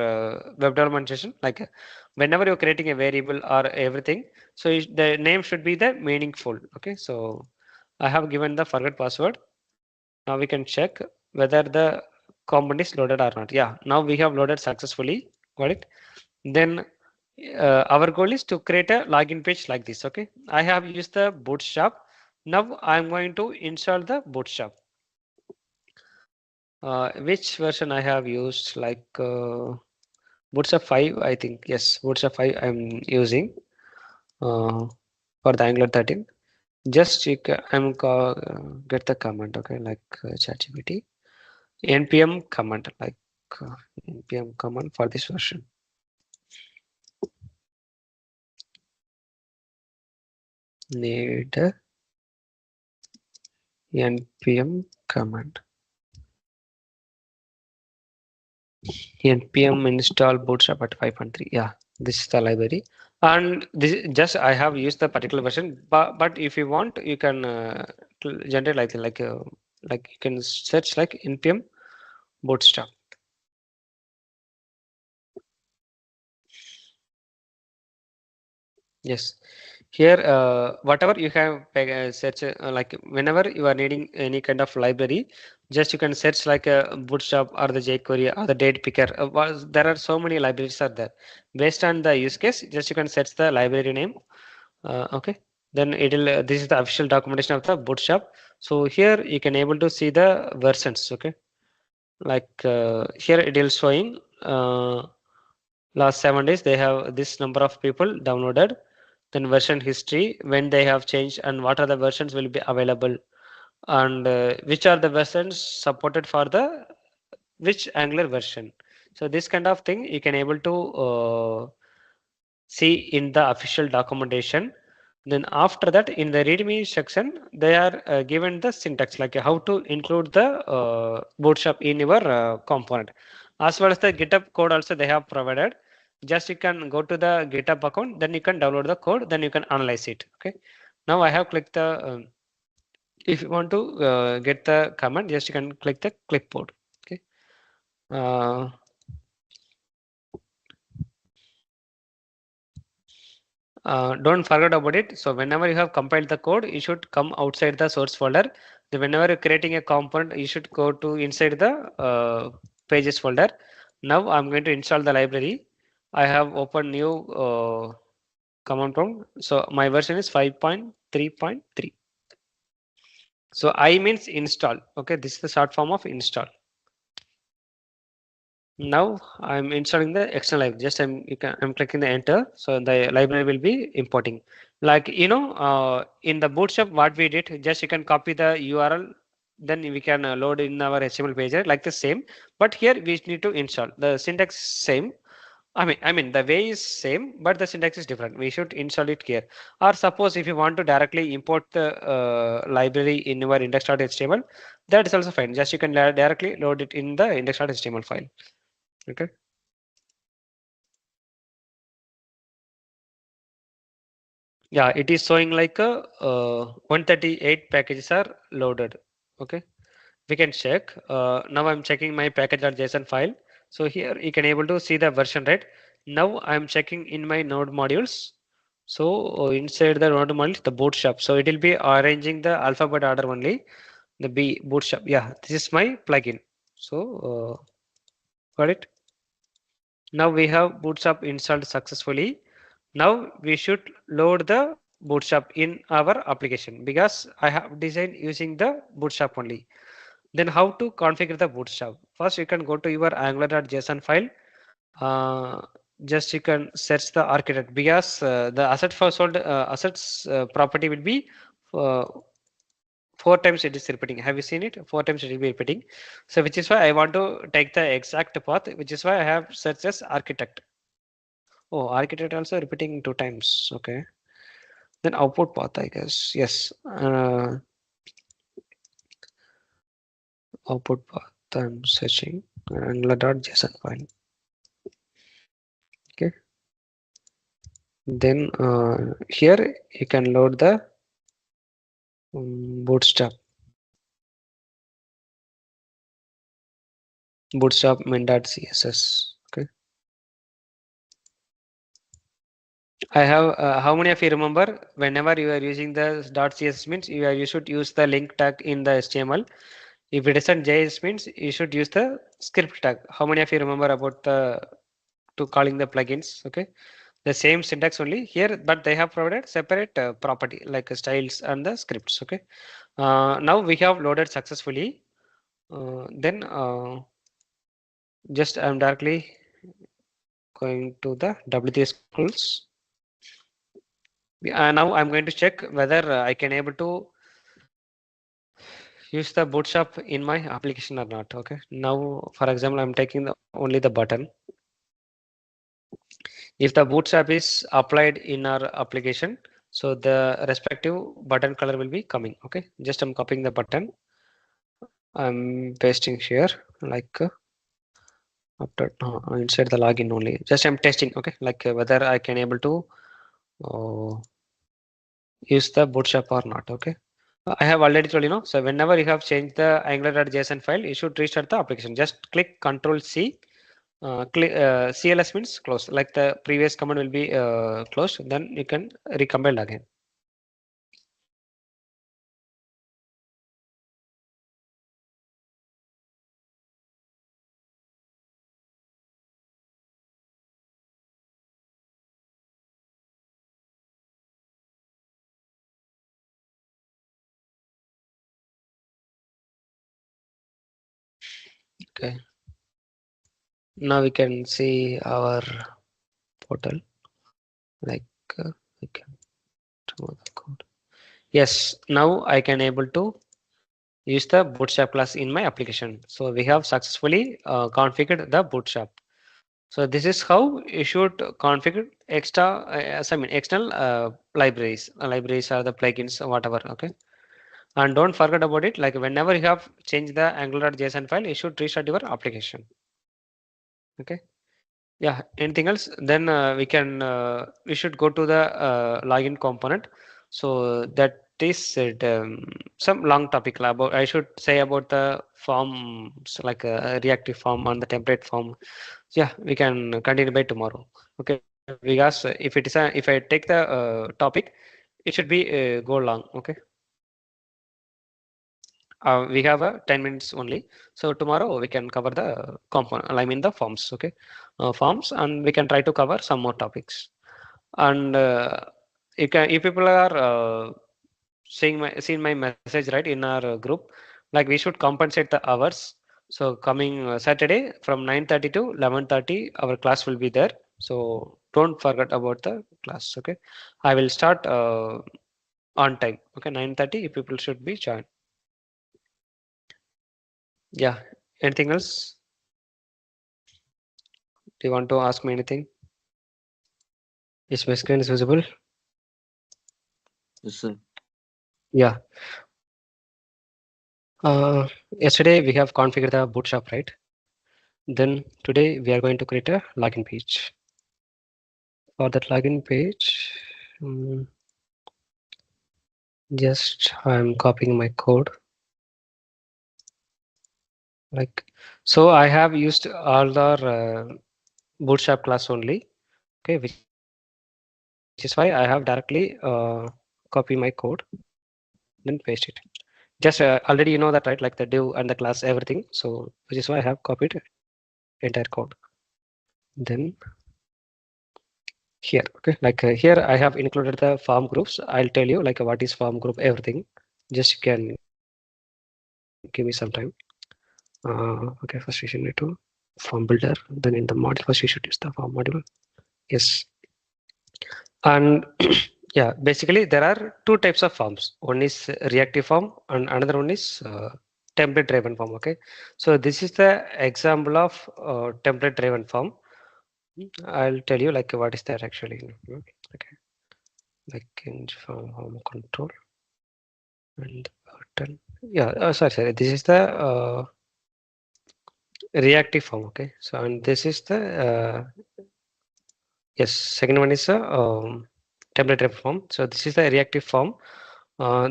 Speaker 1: web development session, like whenever you're creating a variable or everything, so the name should be the meaningful. Okay, so I have given the forget password. Now we can check whether the component is loaded or not. Yeah, now we have loaded successfully. Got it? Then our goal is to create a login page like this. Okay, I have used the Bootstrap. Now I'm going to install the Bootstrap. Which version I have used, like Bootstrap 5, I think. Yes, Bootstrap 5 I'm using for the Angular 13. Just get the command, okay, like ChatGPT npm command, like npm command for this version. Need npm command. npm install bootstrap at 5.3. Yeah, this is the library, and this just I have used the particular version. But if you want, you can generate like you can search like npm bootstrap. Yes, Here, whatever you have search, like whenever you are needing any kind of library, just you can search like a Bootstrap or the jQuery or the date picker. There are so many libraries are there. Based on the use case, just you can search the library name. Okay, then it'll. This is the official documentation of the Bootstrap. So here you can able to see the versions. Okay, like here it is showing. Last 7 days they have this number of people downloaded, then version history, when they have changed and what are the versions will be available, and which are the versions supported for the which Angular version. So this kind of thing you can able to see in the official documentation. Then after that, in the README section, they are given the syntax like how to include the Bootstrap in your component, as well as the GitHub code also they have provided. Just you can go to the GitHub account, then you can download the code, then you can analyze it. Okay. Now I have clicked the. If you want to get the command, just you can click the clipboard. Okay. Uh, don't forget about it. So whenever you have compiled the code, you should come outside the source folder. Then whenever you're creating a component, you should go to inside the pages folder. Now I'm going to install the library. I have opened new command prompt. So my version is 5.3.3. So I means install. Okay, this is the short form of install. Now I'm installing the external library. Just I'm clicking the enter. So the library will be importing. Like in the Bootstrap, what we did, just you can copy the URL, then we can load in our HTML page like the same. But here we need to install. The syntax same. I mean the way is same, but the syntax is different. We should install it here. Or suppose if you want to directly import the library in your index.html, that is also fine. Just you can directly load it in the index.html file. Okay. Yeah, it is showing like 138 packages are loaded. Okay, we can check. Now I'm checking my package.json file. So here you can able to see the version, right? Now I'm checking in my node modules. So inside the node modules, the bootstrap. So it will be arranging the alphabet order only. The B bootstrap. Yeah, this is my plugin. So got it. Now we have bootstrap installed successfully. Now we should load the bootstrap in our application because I have designed using the bootstrap only. Then how to configure the bootstrap? First you can go to your angular.json file. Just you can search the architect because the asset household assets property will be uh, 4 times it is repeating. Have you seen it? 4 times it will be repeating. So which is why I want to take the exact path, which is why I have searched as architect. Oh, architect also repeating 2 times. Okay. Then output path, I guess. Yes. Output path. I'm searching angular.json file. Okay. Then here you can load the bootstrap. Bootstrap min.css. Okay. I have how many of you remember whenever you are using the .css means you should use the link tag in the HTML. If it isn't JS means you should use the script tag. How many of you remember about the to calling the plugins? Okay, the same syntax only here, but they have provided separate property like styles and the scripts. Okay, now we have loaded successfully. Then just I'm directly going to the W3 schools. Now I'm going to check whether I can able to use the bootstrap in my application or not. Okay, now for example I'm taking only the button. If the bootstrap is applied in our application, so the respective button color will be coming. Okay, just I'm copying the button, I'm pasting here like after inside the login only. Just I'm testing. Okay, like whether I can able to use the bootstrap or not. Okay, I have already told so whenever you have changed the angular.json file, you should restart the application. Just click Control C CLS means closed, like the previous command will be closed, then you can recompile again. Okay. Now we can see our portal, like we can remove the code. Yes, now I can able to use the bootstrap class in my application. So we have successfully configured the bootstrap. So this is how you should configure extra, external libraries. Libraries are the plugins, or whatever. Okay, and don't forget about it. Like whenever you have changed the Angular.json file, you should restart your application. Okay. Yeah. Anything else? Then we should go to the login component. So that is it, some long topic about, I should say, about the forms, like a reactive form and the template form. Yeah, we can continue by tomorrow. Okay, because if I take the topic, it should be go long. Okay, we have 10 minutes only. So tomorrow we can cover the component, I mean the forms. Okay, forms, and we can try to cover some more topics. And you can, if people are seeing my message right in our group, like we should compensate the hours. So coming Saturday from 9:30 to 11:30 our class will be there, so don't forget about the class. Okay, I will start on time. Okay, 9:30 people should be joined. Yeah, anything else? Do you want to ask me anything? Is my screen is visible?
Speaker 3: Yes, sir.
Speaker 1: Yeah. Yesterday we have configured the bootstrap, right? Then today we are going to create a login page. For that login page, just I'm copying my code. Like, so I have used all the bootstrap class only. Okay, which is why I have directly copy my code, then paste it. Just already you know that, right? Like the div and the class, everything. So which is why I have copied entire code. Then here, okay, like here I have included the form groups. I'll tell you like what is form group, everything. Just you can give me some time. Okay, first you should need to form builder. Then in the module, first you should use the form module. Yes, and yeah, basically there are two types of forms. One is reactive form, and another one is template driven form. Okay, so this is the example of template driven form. I'll tell you like what is that actually. Okay, like in form control and button. Yeah, sorry. This is the reactive form. Okay, so and this is the yes, second one is a template driven form. So this is the reactive form.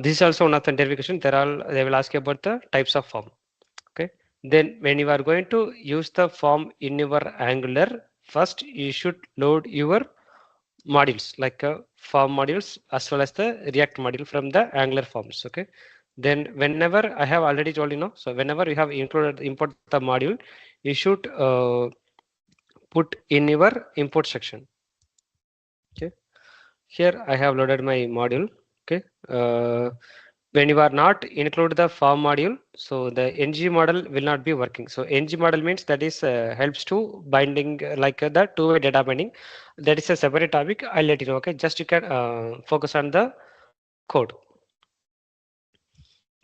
Speaker 1: This is also one of the interrogation. They will ask you about the types of form. Okay. Then when you are going to use the form in your Angular, first you should load your modules, like form modules as well as the React module from the Angular forms. Okay. Then whenever I have already told you know, so whenever you have included import the module, you should put in your import section. Okay. Here I have loaded my module. Okay. When you are not include the form module, so the ng model will not be working. So ng model means that is helps to binding like the two-way data binding. That is a separate topic. I'll let you know. Okay, just you can focus on the code.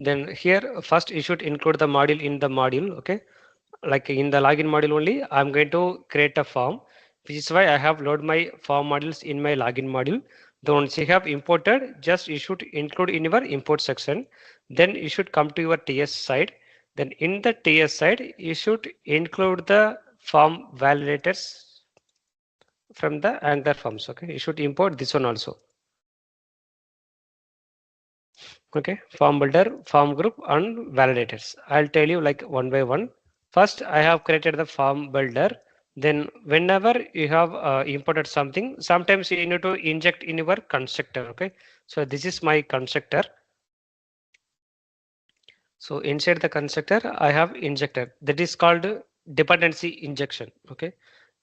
Speaker 1: Then here first you should include the module in the module. Okay, like in the login module only, I'm going to create a form, which is why I have load my form modules in my login module. The once you have imported, just you should include in your import section. Then you should come to your TS side. Then in the TS side, you should include the form validators from the Angular forms. Okay, you should import this one also. Okay, form builder, form group, and validators. I'll tell you like one by one. First, I have created the form builder. Then whenever you have imported something, sometimes you need to inject in your constructor. Okay, so this is my constructor. So inside the constructor, I have injected. That is called dependency injection. Okay.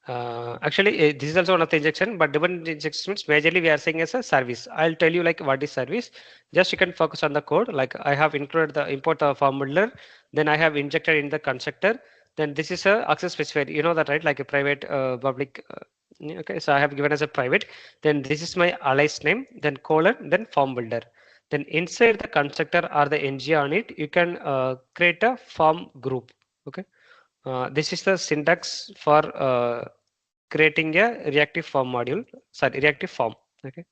Speaker 1: Actually, this is also one of the injection, but dependency injection means majorly we are saying as a service. I'll tell you like what is service. Just you can focus on the code. Like I have included the import the form builder, then I have injected in the constructor. Then this is a access specifier. You know that, right? Like a private, public. Okay, so I have given as a private. Then this is my alias name. Then colon. Then form builder. Then inside the constructor or the ng on it, you can create a form group. Okay. This is the syntax for creating a reactive form module, sorry, reactive form. Okay.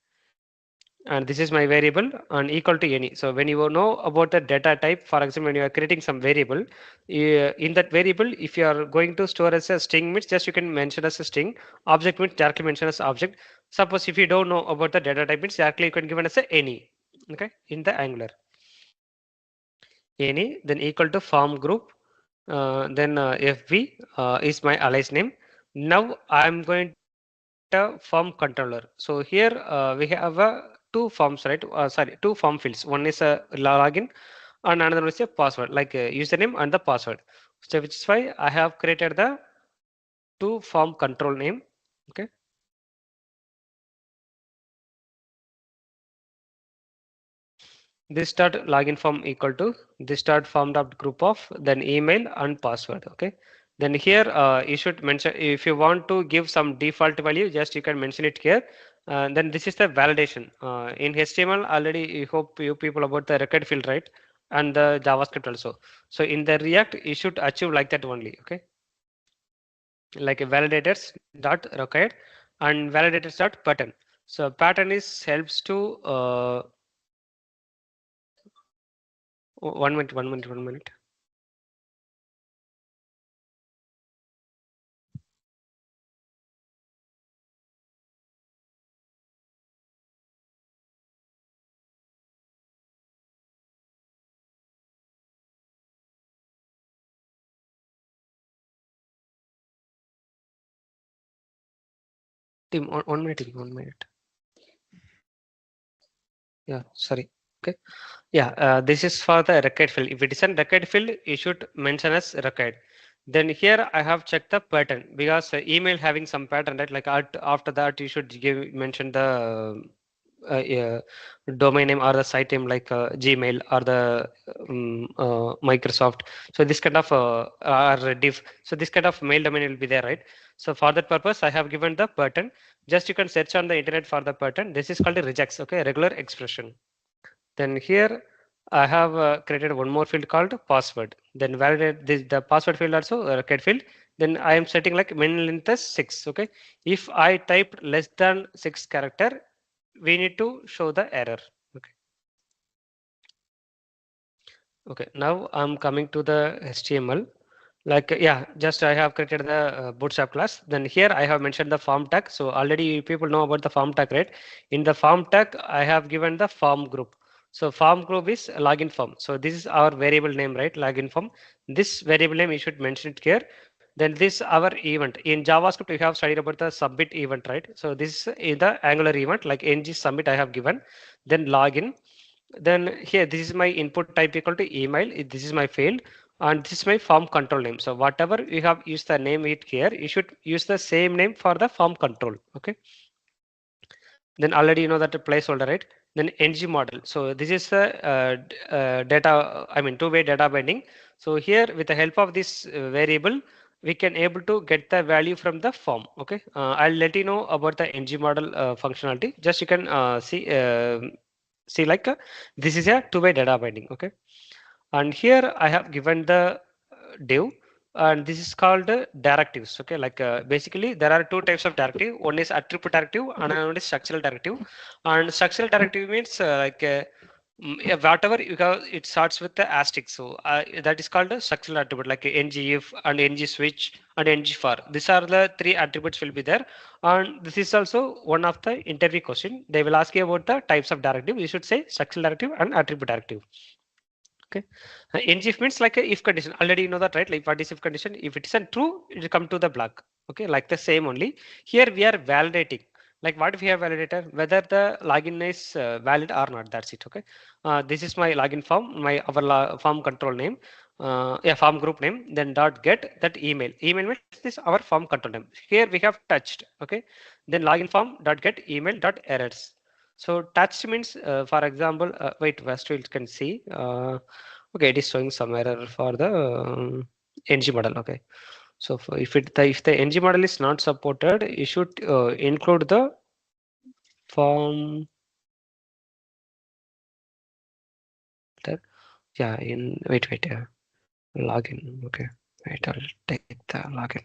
Speaker 1: And this is my variable and equal to any. So when you know about the data type, for example, when you are creating some variable, in that variable, if you are going to store as a string means just you can mention as a string. Object means directly mention as object. Suppose if you don't know about the data type means directly you can give it as a any. Okay, in the Angular. Any, then equal to form group, then FB is my alias name. Now I'm going to form controller. So here we have two forms, right? Sorry, two form fields. One is a login and another one is a password, like username and the password. So which is why I have created the two form control name. Okay. This start login form equal to this start form dot group of then email and password. Okay. Then here you should mention if you want to give some default value, just you can mention it here. Then this is the validation. In HTML already you hope you people about the record field, right? And the JavaScript also. So in the React you should achieve like that only. Okay. Like a validators dot required and validators dot pattern. So pattern is helps to 1 minute, 1 minute, 1 minute. Team, 1 minute, team, 1 minute. Yeah, sorry. Okay. Yeah, this is for the record field. If it is a record field, you should mention as record. Then here I have checked the pattern because email having some pattern, right? Like after that, you should give mention the yeah, domain name or the site name like Gmail or the Microsoft. So this kind of or div. So this kind of mail domain will be there, right? So for that purpose, I have given the pattern. Just you can search on the internet for the pattern. This is called a regex. Okay, regular expression. Then here I have created one more field called password. Then validate this, the password field also record field. Then I am setting like min length as 6. Okay, if I typed less than 6 character, we need to show the error. Okay. Okay. Now I'm coming to the HTML. Like yeah, just I have created the bootstrap class. Then here I have mentioned the form tag. So already people know about the form tag, right? In the form tag, I have given the form group. So form group is login form. So this is our variable name, right? Login form. This variable name you should mention it here. Then this our event. In JavaScript, we have studied about the submit event, right? So this is the Angular event, like ng submit I have given. Then login. Then here, this is my input type equal to email. This is my field and this is my form control name. So whatever you have used the name it here, you should use the same name for the form control. Okay. Then already you know that the placeholder, right? Then ng model. So this is the data, I mean two-way data binding. So here with the help of this variable, we can able to get the value from the form. Okay. I'll let you know about the ng model functionality. Just you can see like this is a two-way data binding. Okay. And here I have given the div and this is called directives. Okay, like basically there are two types of directive. One is attribute directive and another one is structural directive. And structural directive means yeah, whatever you have, it starts with the asterisk. So that is called a structural attribute like ngIf and ngSwitch and ngFor. These are the three attributes will be there. And this is also one of the interview question. They will ask you about the types of directive. You should say structural directive and attribute directive. Okay, ng if means like a if condition. Already you know that, right? Like what is if condition? If it isn't true, it will come to the block. Okay, like the same only. Here we are validating. Like what if we have validator, whether the login is valid or not. That's it. Okay, this is my login form, my our form control name. Yeah, form group name, then dot get that email. Email means this our form control name. Here we have touched. Okay, then login form dot get email dot errors. So touched means, for example, wait, first we can see. Okay, it is showing some error for the ng model. Okay, so if the ng model is not supported, you should include the form. Yeah, in wait, login. Okay, wait, I'll take the login.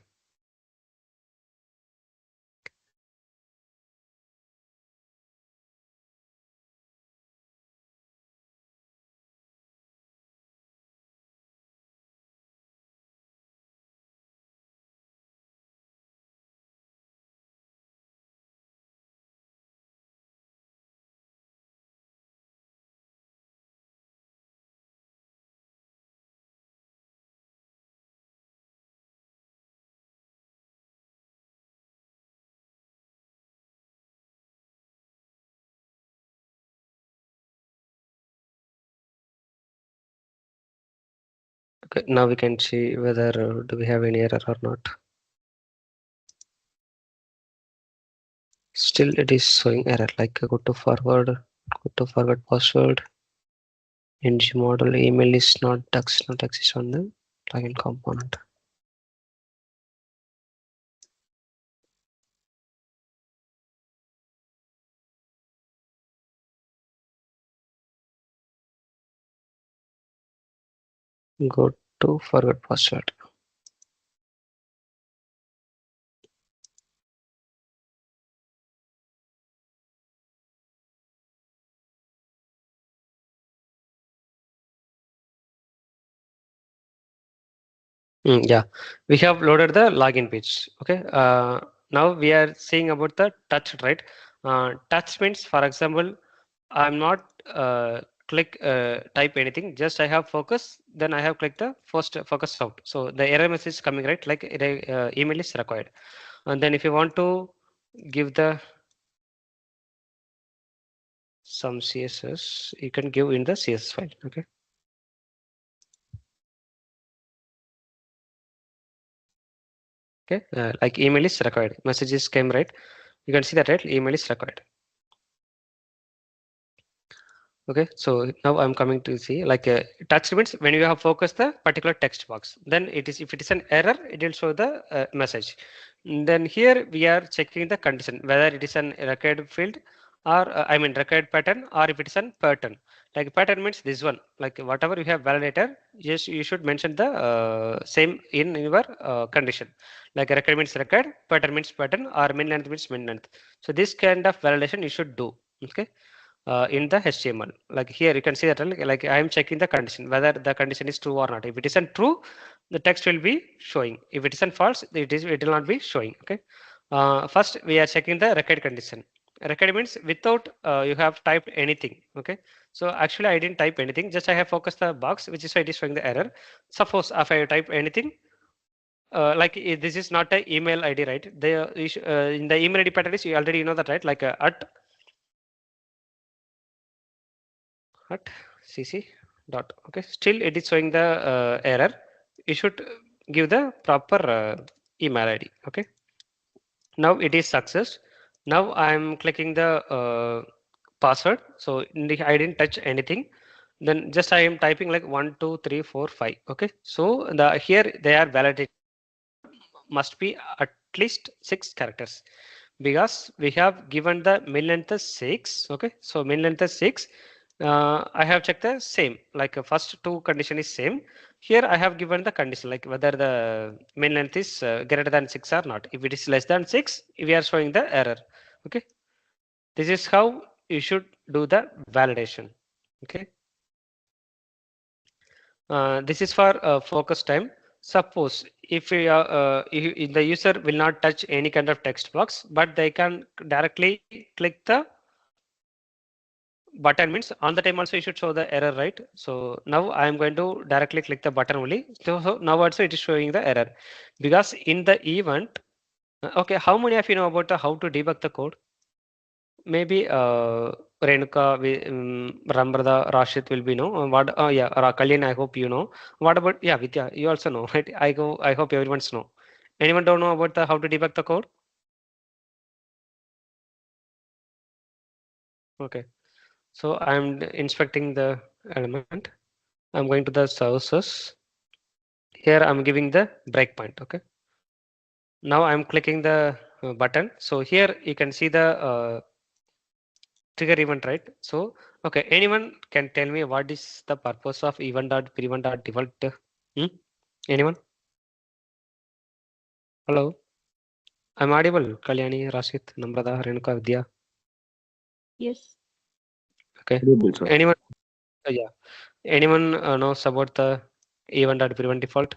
Speaker 1: Okay, now we can see whether do we have any error or not. Still, it is showing error. Like go to forward password. ng model email is not exist on the login component. Go to forward password. Yeah, we have loaded the login page. Okay, now we are seeing about the touch, right? Touch means, for example, I'm not type anything. Just I have focus. Then I have clicked the first focus out. So the error message is coming, right? Like email is required. And then if you want to give the some CSS, you can give in the CSS file. Okay. Okay, like email is required. Messages came, right? You can see that, right? Email is required. Okay, so now I'm coming to see like touch means when you have focused the particular text box, then it is, if it is an error, it will show the message. Then here we are checking the condition whether it is an required field or I mean required pattern, or if it is an pattern. Like pattern means this one, like whatever you have validator, yes, you should mention the same in your condition. Like required means required, pattern means pattern, or min length means min length. So this kind of validation you should do. Okay, in the HTML. Like here you can see that like I am checking the condition whether the condition is true or not. If it isn't true, the text will be showing. If it isn't false, it will not be showing. Okay. First we are checking the required condition. Required means without you have typed anything. Okay. So actually I didn't type anything. Just I have focused the box, which is why it is showing the error. Suppose if I type anything. This is not an email ID, right? In the email ID pattern is, you already know that, right? Like at cc dot. Okay, still it is showing the error. You should give the proper email ID. Okay, now it is success. Now I am clicking the password, so I didn't touch anything. Then just I am typing like 1 2 3 4 5. Okay, so the here they are validating must be at least 6 characters, because we have given the min length as 6. Okay, so min length is 6. I have checked the same, like first two condition is same. Here I have given the condition like whether the min length is greater than 6 or not. If it is less than 6, we are showing the error. Okay, this is how you should do the validation. Okay, this is for focus time. Suppose if the user will not touch any kind of text box, but they can directly click the button means on the time also you should show the error, right? So now I am going to directly click the button only. So now also it is showing the error because in the event. Okay, how many of you know about how to debug the code? Maybe Renuka, Rambrada, Rashid will be know. What? Yeah, Kalyan, I hope you know. What about Vidya? You also know, right? I hope everyone's know. Anyone don't know about the how to debug the code? Okay, so I'm inspecting the element. I'm going to the sources. Here I'm giving the breakpoint. Okay. Now I'm clicking the button. So here you can see the trigger event, right? So, okay, anyone can tell me what is the purpose of event.prevent.default? Hmm? Anyone? Hello? I'm audible. Kalyani, Rashid, Namrata, Renuka, Vidya.
Speaker 4: Yes.
Speaker 1: Okay.
Speaker 3: Audible, sir.
Speaker 1: Anyone? Yeah. Anyone knows about the event.prevent default?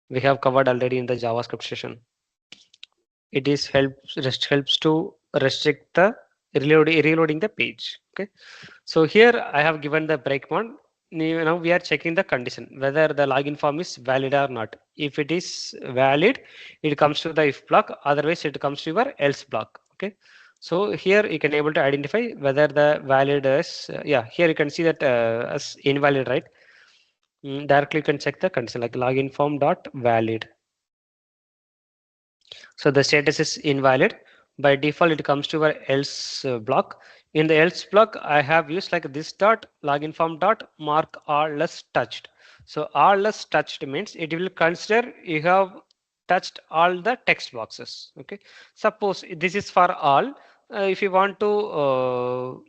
Speaker 1: We have covered already in the JavaScript session. It is helps to restrict the reloading the page. Okay. So here I have given the breakpoint. Now we are checking the condition whether the login form is valid or not. If it is valid, it comes to the if block. Otherwise, it comes to your else block. Okay. So here you can able to identify whether the valid is here you can see that as invalid, right? Directly you can check the condition like login form dot valid. So the status is invalid. By default, it comes to our else block. In the else block, I have used like this dot login form dot mark all less touched. So all less touched means it will consider you have touched all the text boxes. Okay. Suppose this is for all. If you want to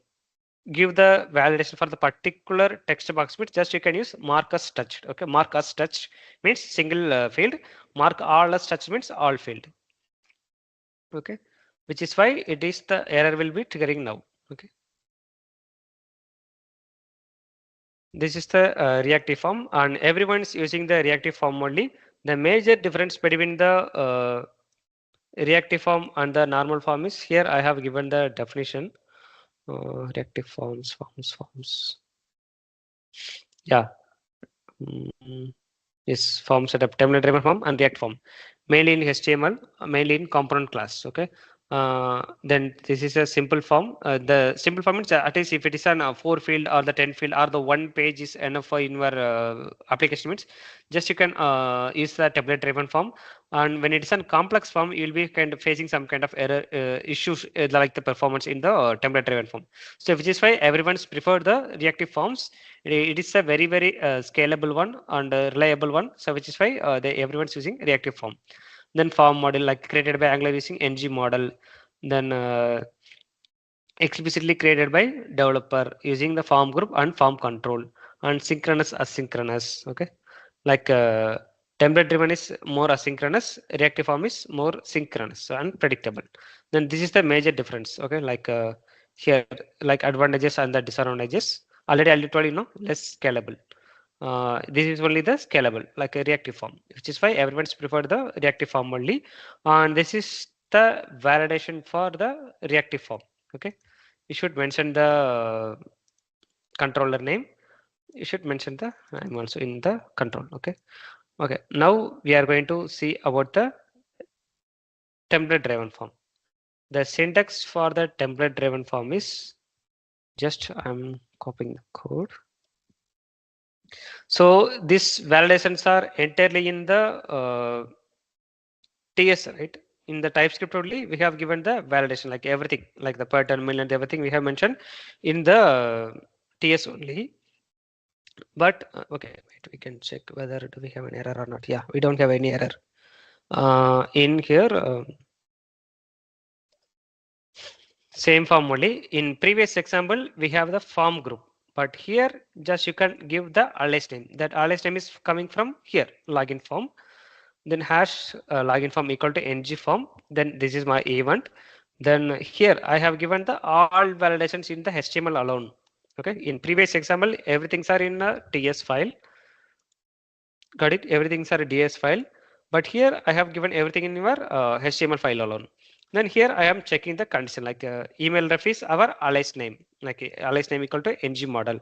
Speaker 1: give the validation for the particular text box bit, just you can use mark as touched. Okay. Mark as touched means single field. Mark all as touched means all field. Okay, which is why it is the error will be triggering now. Okay, this is the reactive form and everyone is using the reactive form only. The major difference between the reactive form and the normal form is here I have given the definition. Reactive forms. Yeah. Mm, is form setup, template driven form and React form, mainly in HTML, mainly in component class. Okay. Then this is a simple form. The simple form means at least if it is an 4 field or the 10 field or the one page is enough for in your application means just you can use the template driven form. And when it is a complex form, you will be kind of facing some kind of error issues like the performance in the template driven form. So which is why everyone's prefer the reactive forms. It is a very scalable one and reliable one. So which is why everyone's using reactive form. Then form model like created by Angular using ng model. Then explicitly created by developer using the form group and form control and synchronous asynchronous. Okay, like template driven is more asynchronous, reactive form is more synchronous and predictable. Then this is the major difference. Okay, like here like advantages and the disadvantages already I told you know less scalable. This is only the scalable like a reactive form, which is why everyone's preferred the reactive form only. And this is the validation for the reactive form. Okay, you should mention the controller name. You should mention the I'm also in the control. Okay. Okay. Now we are going to see about the template driven form. The syntax for the template driven form is just I'm copying the code. So these validations are entirely in the TS, right? In the TypeScript only, we have given the validation, like everything, like the per terminal and everything we have mentioned in the TS only. But okay, wait, we can check whether do we have an error or not. Yeah, we don't have any error. In here, same form only. In previous example, we have the form group. But here, just you can give the alias name. That alias name is coming from here, login form. Then hash login form equal to ng form. Then this is my event. Then here I have given the all validations in the HTML alone. Okay. In previous example, everything's are in a TS file. Got it? Everything's are a DS file. But here I have given everything in your HTML file alone. Then here I am checking the condition, like email ref is our alias name, like alias name equal to ng model.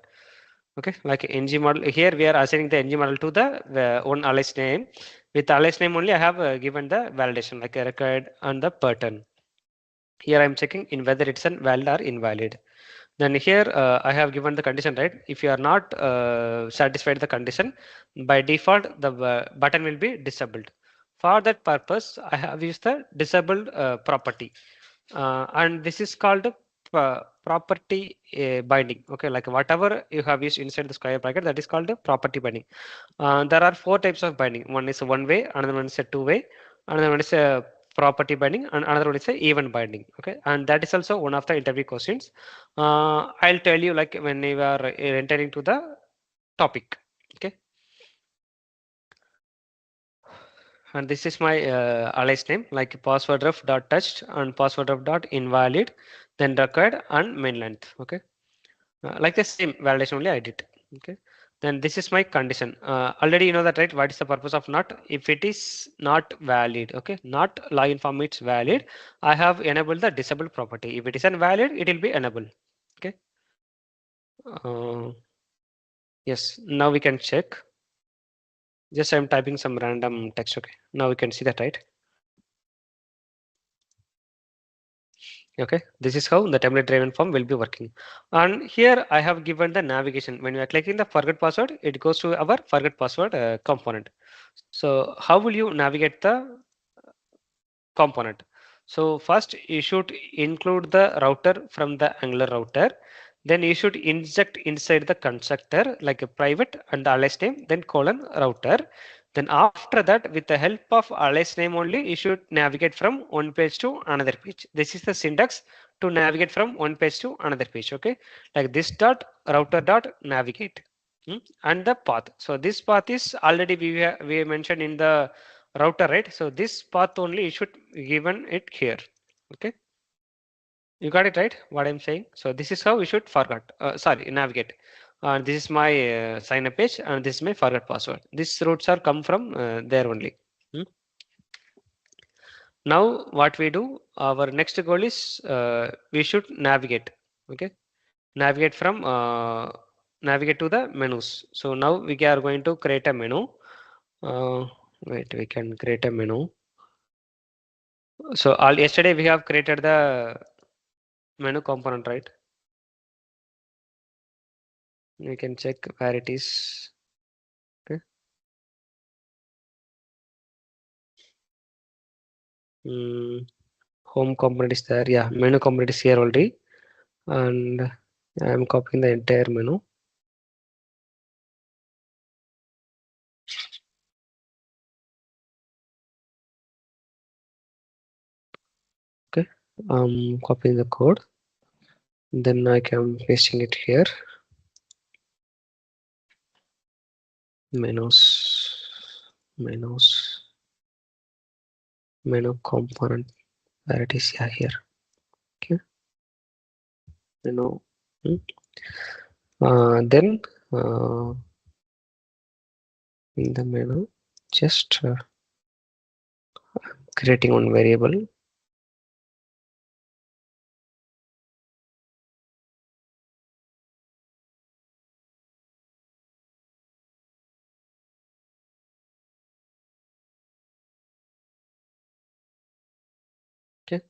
Speaker 1: Okay, like ng model, here we are assigning the ng model to the one alias name. With alias name only I have given the validation, like required on the pattern. Here I am checking in whether it's an valid or invalid. Then here I have given the condition, right? If you are not satisfied the condition, by default the button will be disabled. For that purpose, I have used the disabled property, and this is called property binding. Okay, like whatever you have used inside the square bracket, that is called a property binding. There are four types of binding. One is a one way, another one is a two way, another one is a property binding, and another one is a event binding. Okay, and that is also one of the interview questions. I'll tell you like when you are entering to the topic. Okay, and this is my alias name, like password ref dot touched and password ref dot invalid, then required and main length. Okay, like the same validation only I did. Okay, then this is my condition. Already you know that, right? What is the purpose of not? If it is not valid, okay, not login form it's valid, I have enabled the disabled property. If it is invalid, it will be enabled. Okay. Yes, now we can check. Just I'm typing some random text. Okay, now we can see that, right? Okay, this is how the template driven form will be working. And here I have given the navigation. When you are clicking the forget password, it goes to our forget password component. So how will you navigate the component? So first you should include the router from the Angular router. Then you should inject inside the constructor like a private and alias name, then colon router. Then after that, with the help of alias name only, you should navigate from one page to another page. This is the syntax to navigate from one page to another page. Okay, like this dot router dot navigate. And the path. So this path is already we mentioned in the router, right? So this path only you should given it here. Okay, you got it right? What I'm saying. So this is how we should forget. Sorry, navigate. This is my sign up page, and this is my forget password. These routes are come from there only. Hmm? Now what we do? Our next goal is we should navigate. Okay, navigate from navigate to the menus. So now we are going to create a menu. Wait, we can create a menu. So all yesterday we have created the menu component, right? You can check where it is. Okay. Home component is there. Yeah, menu component is here already, and I am copying the entire menu. Okay, I'm copying the code. Then I can pasting it here. Menus, menu component. Where it is? Yeah, here. Okay, menu. Then in the menu, just creating one variable. Okay,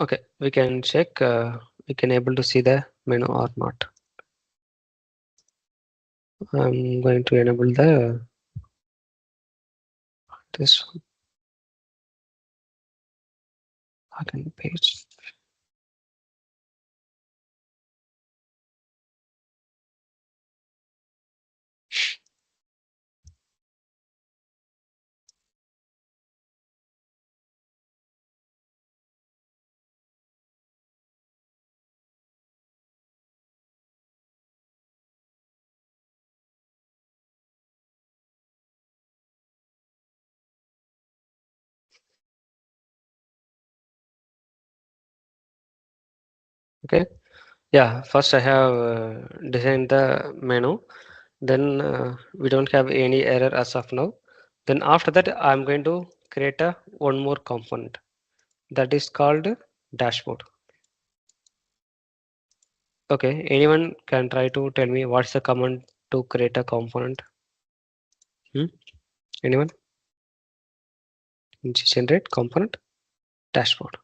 Speaker 1: okay, we can check. We can able to see the menu or not. I'm going to enable the this one. I can paste. Okay, yeah, first I have designed the menu, then we don't have any error as of now. Then after that I'm going to create a one more component. that is called dashboard. Okay, anyone can try to tell me what's the command to create a component? Anyone? Generate component dashboard.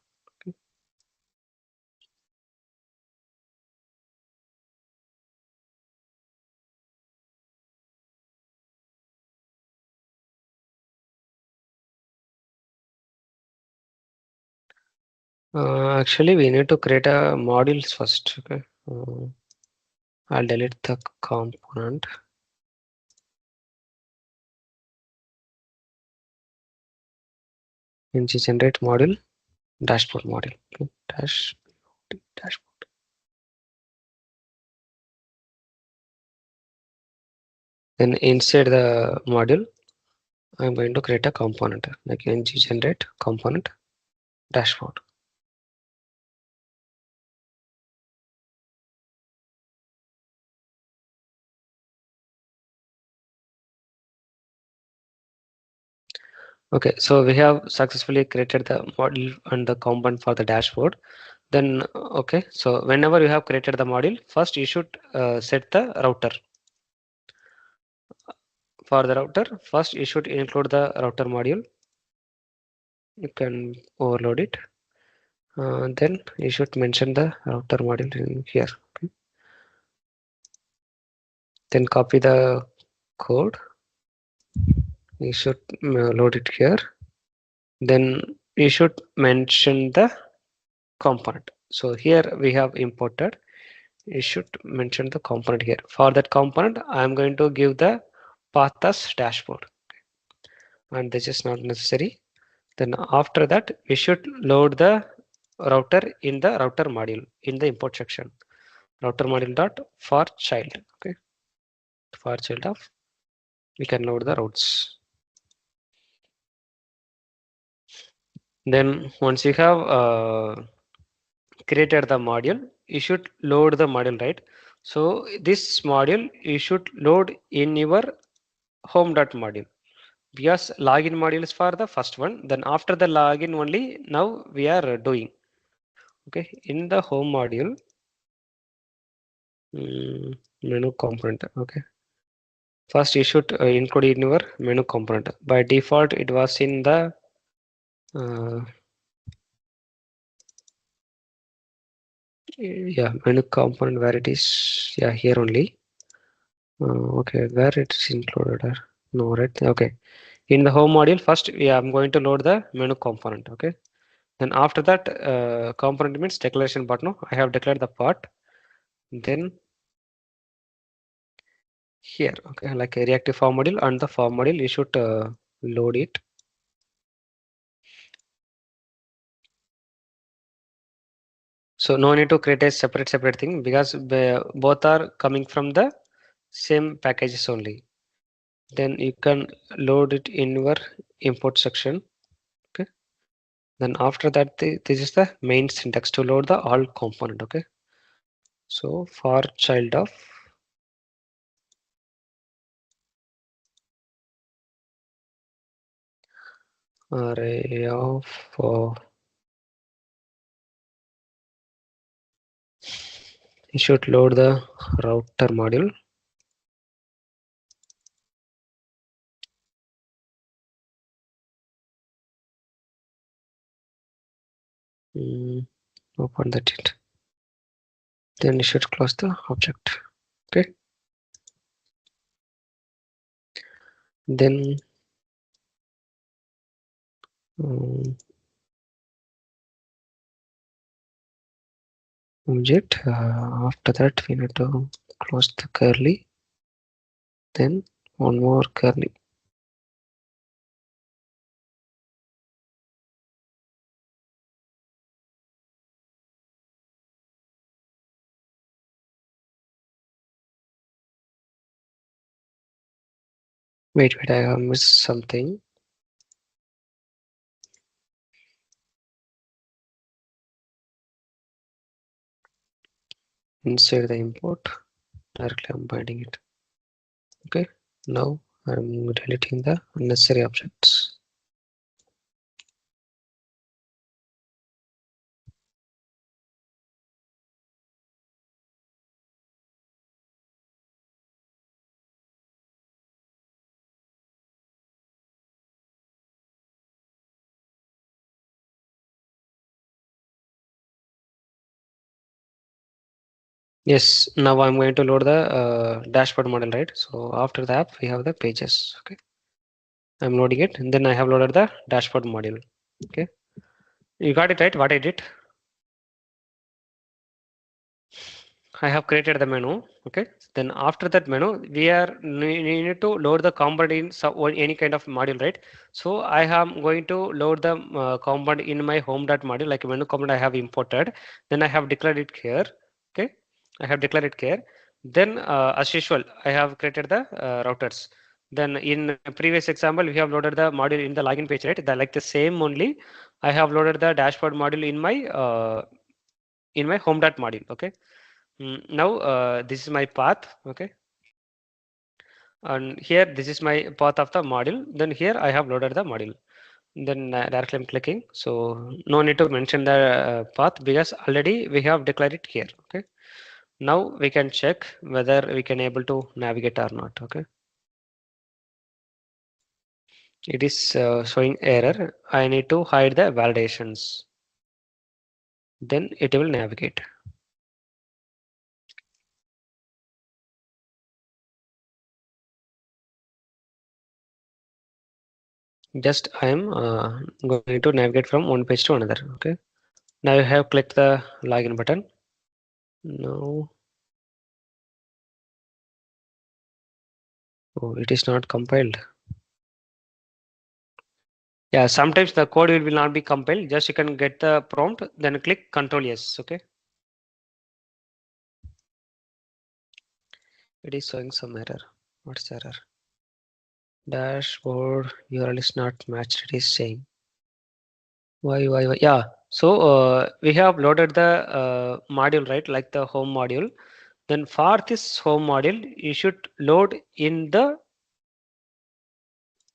Speaker 1: Actually, we need to create a modules first. Okay, I'll delete the component. Generate module dashboard module. Okay. Dashboard. Then inside the module, I'm going to create a component like generate component dashboard. Okay, so we have successfully created the module and the component for the dashboard. Then, okay, so whenever you have created the module, first you should set the router. For the router, first you should include the router module. You can overload it. Then you should mention the router module in here. Okay. Then copy the code. You should load it here. Then you should mention the component. So here we have imported. You should mention the component here. For that component, I am going to give the path as dashboard, and this is not necessary. Then after that, we should load the router in the router module in the import section. Router module dot for child. Okay, for child of we can load the routes. Then once you have created the module, you should load the module, right? So this module you should load in your home.module, because login module is for the first one. Then after the login only now we are doing. Okay, in the home module, menu component. Okay, first you should include in your menu component. By default it was in the yeah, menu component where it is, yeah, here only. Okay, where it's included, no, right? Okay, in the home module first, yeah, I'm going to load the menu component. Okay, then after that component means declaration button. I have declared the part. Then here, okay, like a reactive form module and the form module, you should load it. So no need to create a separate thing, because both are coming from the same packages only. Then you can load it in your import section. Okay, then after that this is the main syntax to load the all component. Okay, so for child of array of you should load the router module. Open that it. Then you should close the object. Okay, then object, after that we need to close the curly, then one more curly. Wait, I have missed something. Inside the import, directly I'm binding it. Okay, now I'm deleting the unnecessary objects. Yes, now I'm going to load the dashboard model, right? So after the app, we have the pages. Okay, I'm loading it, and then I have loaded the dashboard module. Okay, you got it right? What I did? I have created the menu. Okay, then after that menu, we need to load the component in or any kind of module, right? So I am going to load the component in my home.module, like a menu component I have imported. Then I have declared it here. Okay, I have declared it here. Then as usual, I have created the routers. Then in previous example, we have loaded the module in the login page, right? The, like the same only, I have loaded the dashboard module in my home.module. Okay. Now this is my path. Okay, and here this is my path of the module. Then here I have loaded the module. Then directly I'm clicking, so no need to mention the path because already we have declared it here. Okay, now we can check whether we can able to navigate or not. Okay, it is showing error. I need to hide the validations, then it will navigate. Just I am going to navigate from one page to another. Okay, now I have clicked the login button. Now, oh, it is not compiled. Yeah, sometimes the code will not be compiled. Just you can get the prompt, then click Control Yes. Okay, it is showing some error. What's the error? Dashboard URL is not matched. It is saying why? Yeah. So we have loaded the module, right? Like the home module. Then for this home module, you should load in the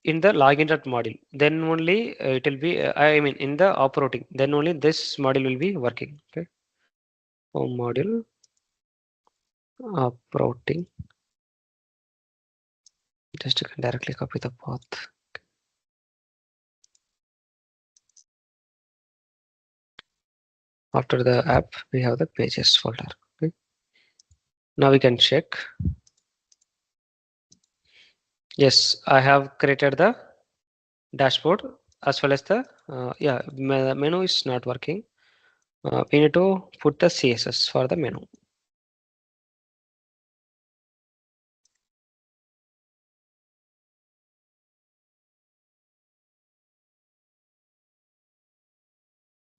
Speaker 1: login.module. Then only it will be. I mean, in the operating. Then only this module will be working. Okay. Home module operating. Just you can directly copy the path. After the app, we have the pages folder. Okay. Now we can check. Yes, I have created the dashboard as well as the yeah, menu is not working. We need to put the CSS for the menu.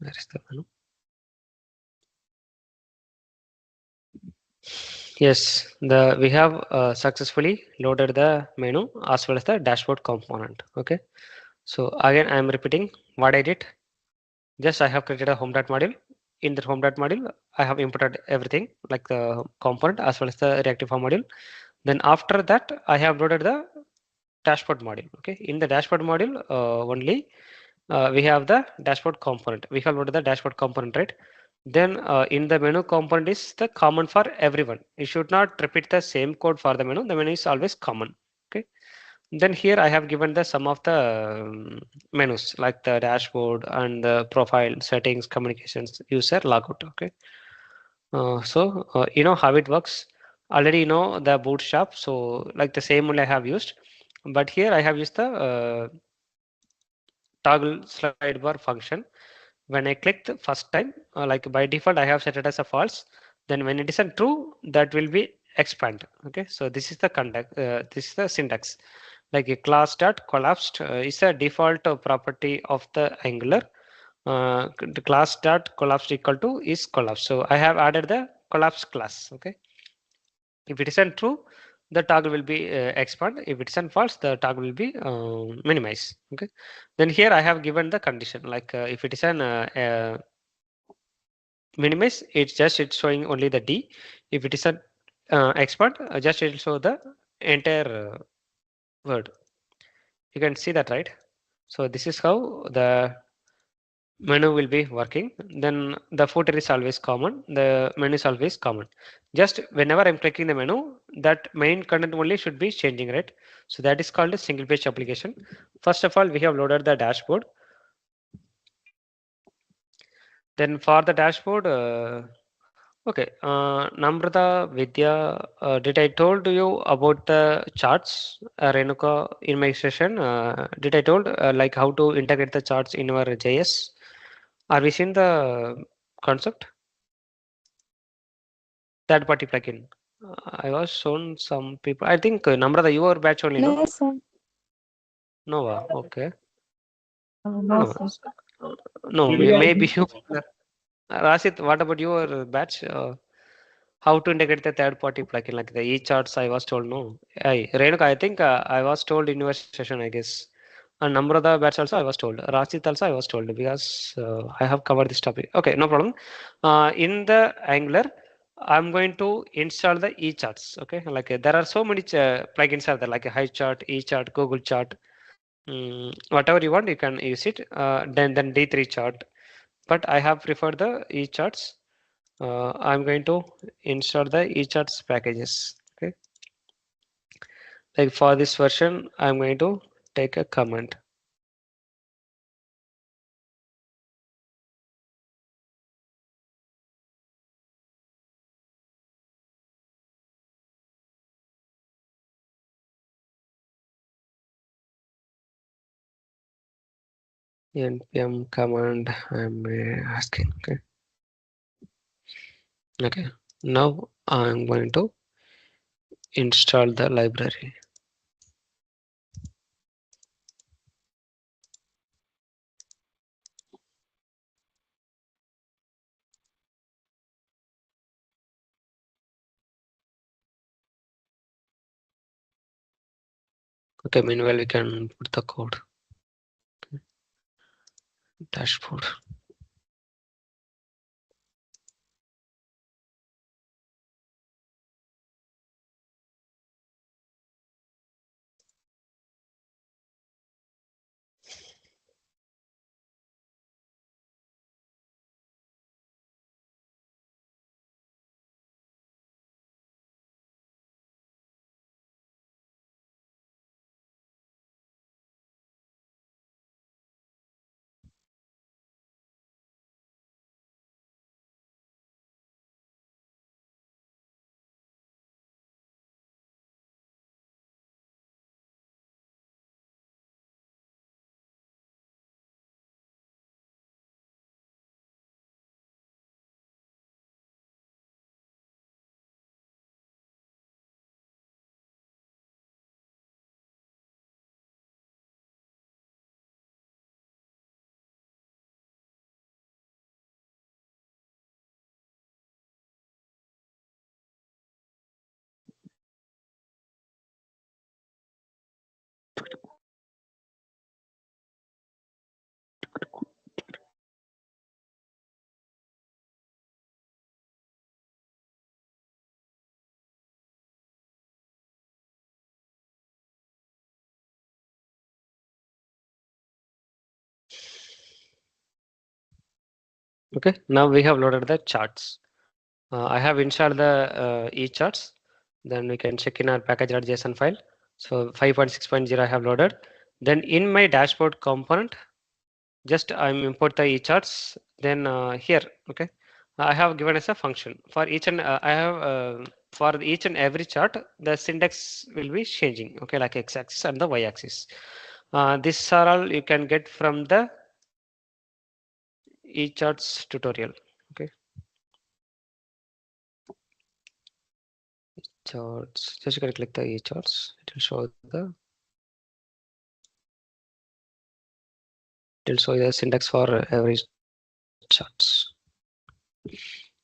Speaker 1: Where is the menu? Yes, we have successfully loaded the menu as well as the dashboard component. Okay, so again I am repeating what I did. Just I have created a home.module. In the home.module, I have imported everything like the component as well as the reactive form module. Then after that, I have loaded the dashboard module. Okay, in the dashboard module only we have the dashboard component. We have loaded the dashboard component, right? Then in the menu component is the common for everyone. You should not repeat the same code for the menu. The menu is always common. Okay. Then here I have given the some of the menus like the dashboard and the profile settings, communications, user, logout. Okay. So you know how it works. Already you know the bootstrap. So like the same only I have used, but here I have used the toggle slide bar function. When I click the first time, like by default, I have set it as a false. Then when it isn't true, that will be expand. Okay, so this is the conduct. This is the syntax. Like a class dot collapsed is a default property of the Angular. The class dot collapsed equal to is collapse. So I have added the collapse class. Okay, if it isn't true, the toggle will be expand. If it isn't false, the toggle will be minimize. Okay, then here I have given the condition like if it is an minimize, it's showing only the D. If it is an expand, just it will show the entire word. You can see that, right? So this is how the menu will be working. Then the footer is always common, the menu is always common. Just whenever I'm clicking the menu, that main content only should be changing, right? So that is called a single page application. First of all, we have loaded the dashboard. Then for the dashboard, Okay, Namrata, Vidya, did I told you about the charts, Renuka, in my session? Did I told like how to integrate the charts in our JS? Are we seeing the concept? Third party plugin. I was shown some people. I think Namrata, you are batch only, no?
Speaker 3: No, sir.
Speaker 1: Nova. Okay.
Speaker 3: No,
Speaker 1: No,
Speaker 3: sir.
Speaker 1: no. Maybe you. Rasit, what about your batch? How to integrate the third party plugin like the e-charts? I was told no. Renuka, I think I was told in your session, I guess. And number of the batch also I was told. Rasit also I was told because I have covered this topic. Okay, no problem. In the Angular, I'm going to install the e-charts. Okay, like there are so many plugins are there like a high chart, e-chart, Google chart. Whatever you want, you can use it. Then D3 chart. But I have preferred the e-charts. I'm going to install the e-charts packages. Okay, like for this version, I'm going to take a command. npm command I'm asking. Okay, okay. Now I'm going to install the library. Okay, meanwhile we can put the code. Dashboard. Okay, now we have loaded the charts. I have installed the e-charts. Then we can check in our package.json file. So 5.6.0 I have loaded. Then in my dashboard component, just I'm import the e-charts. Then here, okay, I have given as a function for each and I have for each and every chart, the syntax will be changing. Okay, like x-axis and the y-axis. These are all you can get from the e-charts tutorial. Okay, charts. Just you can click the e-charts. It will show the syntax for every charts.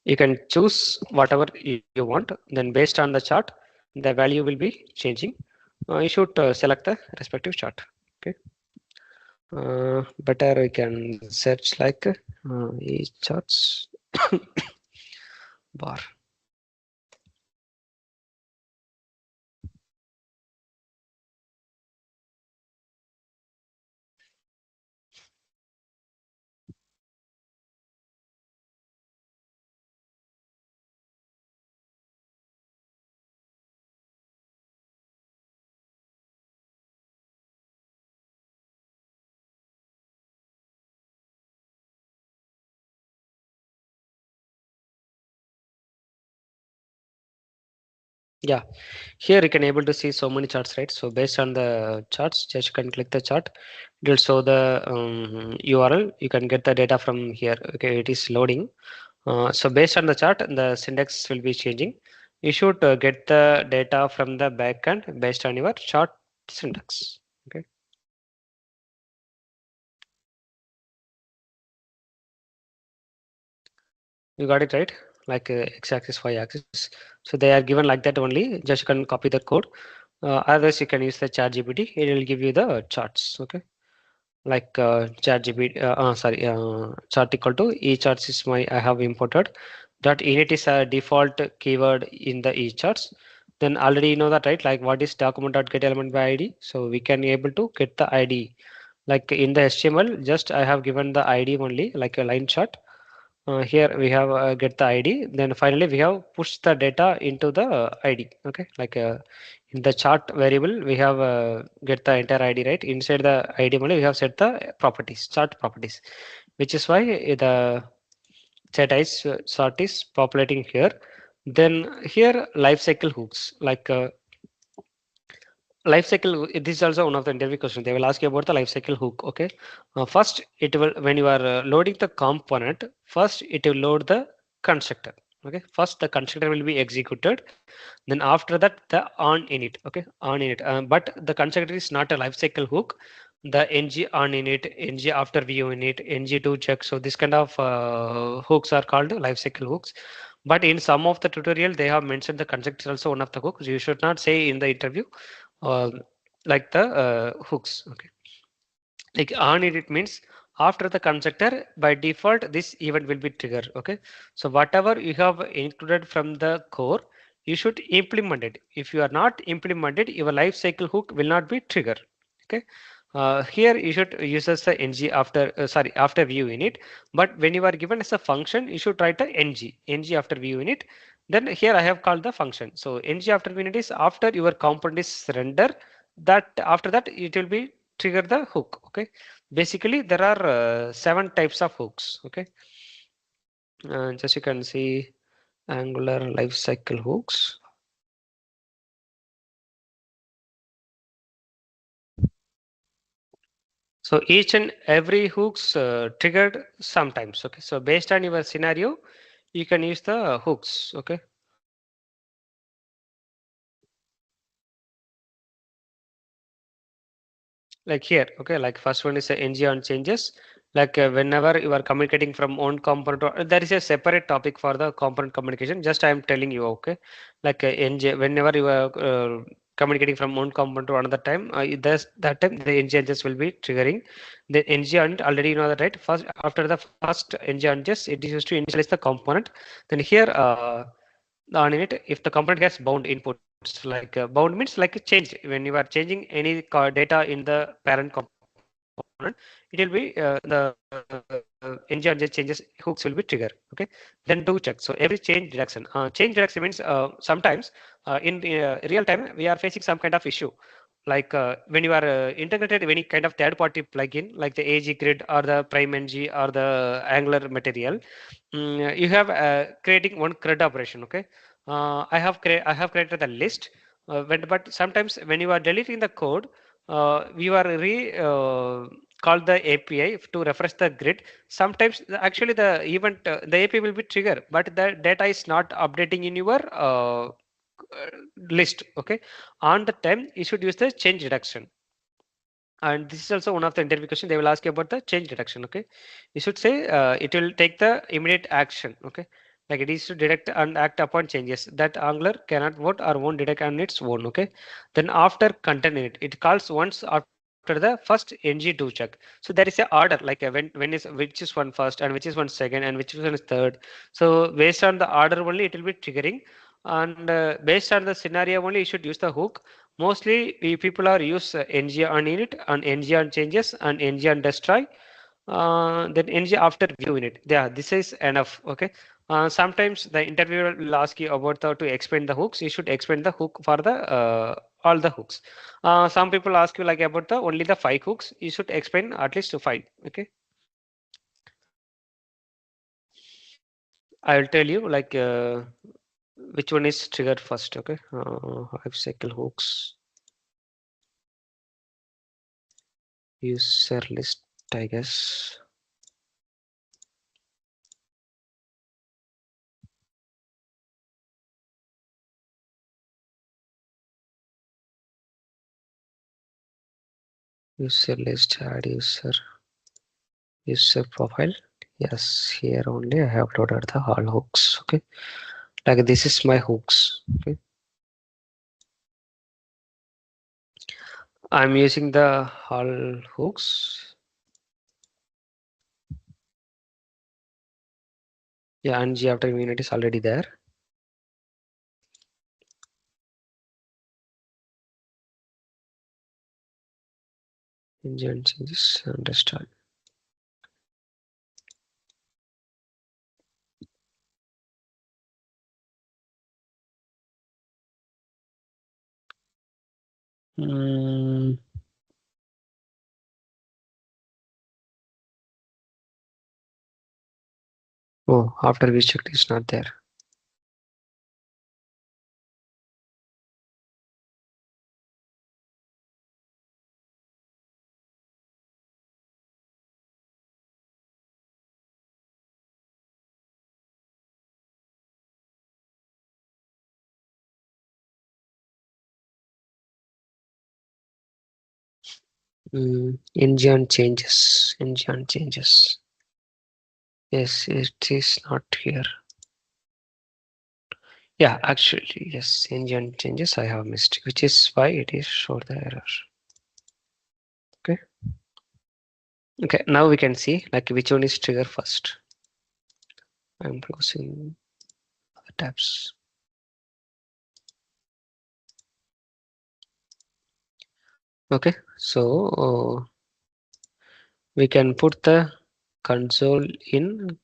Speaker 1: You can choose whatever you want. Then based on the chart, the value will be changing. You should select the respective chart. Okay. Better we can search like e charts bar. Yeah, here you can able to see so many charts, right? So based on the charts, just you can click the chart. It will show the URL. You can get the data from here. Okay, it is loading. So based on the chart, the syntax will be changing. You should get the data from the backend based on your chart syntax. Okay. You got it right, like x-axis, y-axis. So they are given like that only. Just you can copy the code. Otherwise, you can use the chat GPT. It will give you the charts. Okay, like chat GPT. Sorry, chart equal to e-charts is my I have imported. Dot init is a default keyword in the e-charts. Then already you know that, right? Like what is document.get element by ID. So we can able to get the ID. Like in the HTML, just I have given the ID only, like a line chart. Here we have get the ID. Then finally we have pushed the data into the ID. Okay, like in the chart variable we have get the entire ID, right? Inside the ID only we have set the properties, chart properties, which is why the chart is populating here. Then here lifecycle hooks, like life cycle. This is also one of the interview questions. They will ask you about the life cycle hook. Okay, first it will, when you are loading the component, first it will load the constructor. Okay, first the constructor will be executed, then after that the on init. Okay, on init, but the constructor is not a life cycle hook. The ng on init, ng after view init, ng to check. So this kind of hooks are called life cycle hooks. But in some of the tutorial they have mentioned the constructor also one of the hooks. You should not say in the interview uh, like the hooks. Okay, like on it means after the constructor, by default this event will be triggered. Okay, so whatever you have included from the core, you should implement it. If you are not implemented, your life cycle hook will not be triggered. Okay, here you should use as a ng after sorry, after view init. But when you are given as a function, you should write a ng after view init. Then here I have called the function. So ng after view init is after your component is render, that after that it will be trigger the hook. Okay, basically there are 7 types of hooks. Okay, just you can see Angular lifecycle hooks. So each and every hooks triggered sometimes. Okay, so based on your scenario, you can use the hooks. Okay, like here. Okay, like first one is a ng on changes. Like whenever you are communicating from one component, or there is a separate topic for the component communication. Just I am telling you. Okay, like ng, whenever you are communicating from one component to another time, that time the ng just will be triggering. The ng on already you know that, right? First, after the first ng on just it is used to initialize the component. Then here on it, if the component has bound inputs, like bound means like a change. When you are changing any data in the parent component, it will be ng on just changes hooks will be trigger. Okay, then do check. So every change detection means sometimes in real time we are facing some kind of issue, like when you are integrated any kind of third party plugin like the AG grid or the prime ng or the Angular material. You have creating one CRUD operation. Okay, I have created the list, but sometimes when you are deleting the code, you are call the API to refresh the grid. Sometimes actually the event the API will be triggered, but the data is not updating in your list. Okay, on the time you should use the change reduction. And this is also one of the interview question. They will ask you about the change detection. Okay, you should say it will take the immediate action. Okay, like it is to detect and act upon changes that Angular cannot vote or won't detect on its own. Okay, then after content init, it calls once after the first ng do check. So there is a order, like when is which is one first and which is one second and which one is third. So based on the order only it will be triggering, and based on the scenario only you should use the hook. Mostly people are use ng on init and ng on changes and ng on destroy, then ng after view init. Yeah, this is enough. Okay, sometimes the interviewer will ask you about to explain the hooks. You should explain the hook for the all the hooks. Some people ask you like about the only the 5 hooks. You should explain at least 5. Okay, I will tell you like which one is triggered first. Okay, life cycle hooks, user list, I guess. User list, add user profile. Yes, here only I have loaded the all hooks. Okay, like this is my hooks. Okay, I'm using the all hooks. Yeah, and G after unit is already there. Engine changes and restart. Oh, after we checked, it's not there. Engine changes. Engine changes. Yes, it is not here. Yeah, actually, yes, engine changes I have missed, which is why it is showed the error. Okay. Okay, now we can see like which one is trigger first. I'm closing the tabs. Okay, so we can put the console in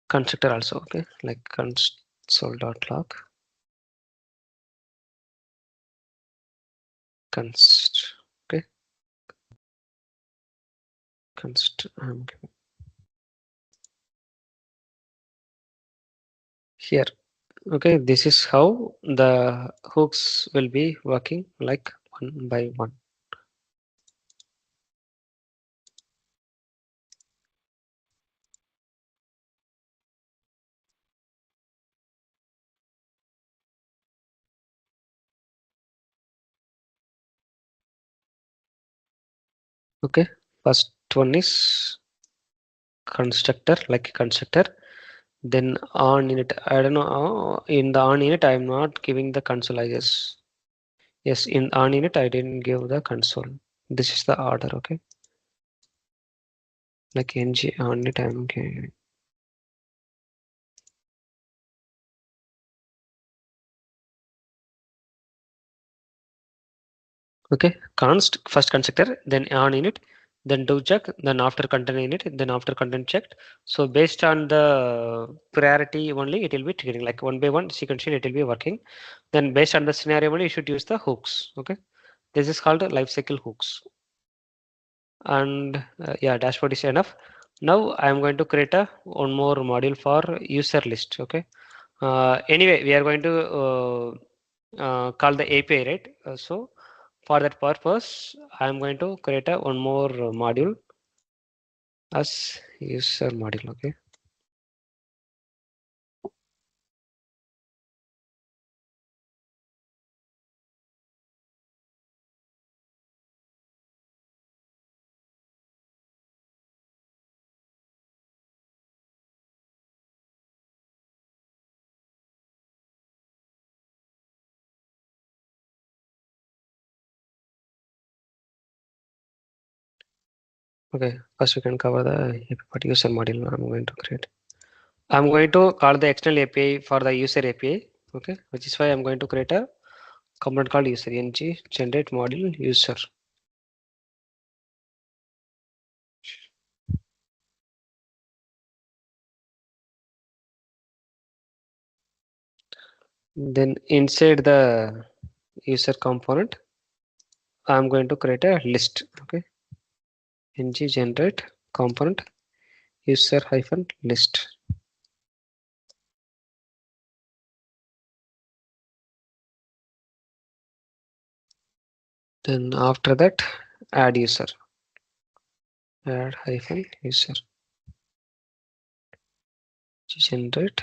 Speaker 1: constructor also. Okay, like console.log const. Okay, const. Here. Okay, this is how the hooks will be working, like one by one. Okay, first one is constructor, like constructor. Then on init, I don't know, in the on init I'm not giving the console, I guess. Yes, in on init I didn't give the console. This is the order. Okay, like ng on init I'm giving. Okay, const first constructor, then on init, then do check, then after content init, then after content checked. So based on the priority only, it will be triggering like one by one sequentially it will be working. Then based on the scenario only, you should use the hooks. Okay, this is called lifecycle hooks. And yeah, dashboard is enough. Now I'm going to create a one more module for user list. Okay. Anyway, we are going to call the API, right? So for that purpose, I'm going to create a one more module as user module. Okay. Okay. First, we can cover the API user module. I'm going to create. I'm going to call the external API for the user API. Okay, which is why I'm going to create a component called user ng generate module user. Then inside the user component, I'm going to create a list. Okay, ng generate component user hyphen list. Then after that, add user, add hyphen user, generate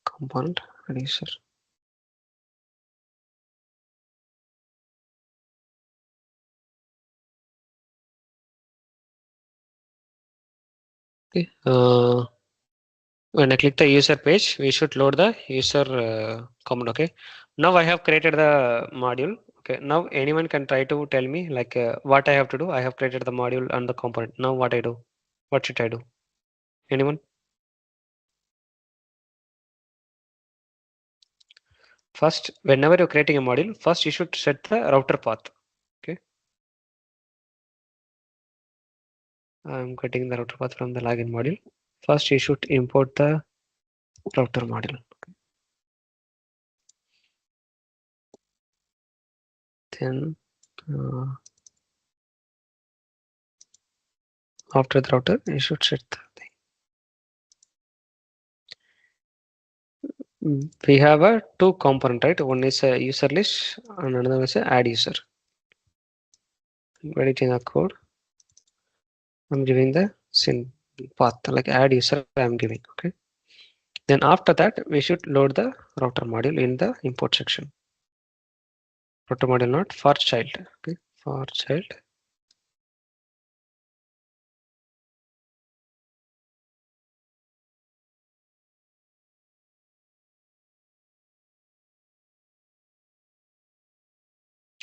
Speaker 1: component add user. Okay. When I click the user page, we should load the user component. Okay. Now I have created the module. Okay. Now anyone can try to tell me like what I have to do. I have created the module and the component. Now what I do? What should I do? Anyone? First, whenever you're creating a module, first you should set the router path. Okay. I'm getting the router path from the login module. First, you should import the router module. Then after the router, you should set the thing. We have a two component, right? One is a user list and another is a add user. When it in a code, I'm giving the same path like add user I'm giving. Okay. Then after that, we should load the router module in the import section. Router module not for child. Okay. For child.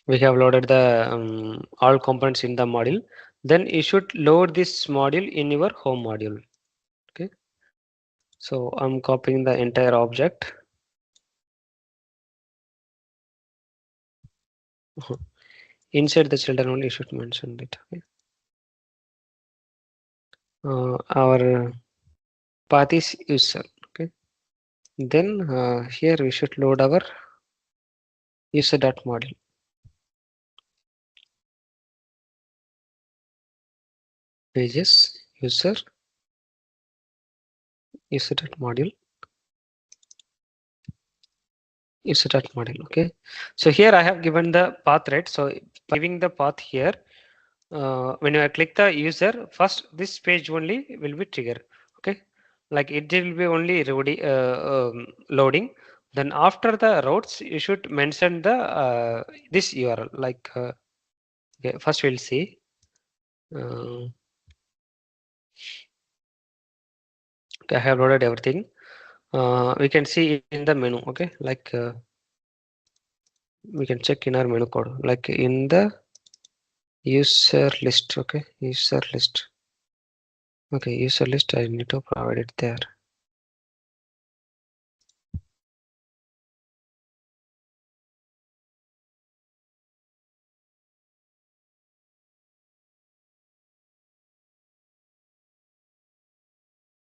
Speaker 1: We have loaded the all components in the module. Then you should load this module in your home module. Okay. So I'm copying the entire object. Inside the children only you should mention it. Okay. Our path is user. Okay. Then here we should load our user.module. Pages user.module. User.module. Okay. So here I have given the path, right? So giving the path here, when I click the user, first this page only will be triggered. Okay. Like it will be only loading. Then after the routes, you should mention the this URL. Like okay, first we'll see. Okay, I have loaded everything. We can see in the menu. Okay, like we can check in our menu code, like in the user list. Okay, user list. Okay, user list. I need to provide it there.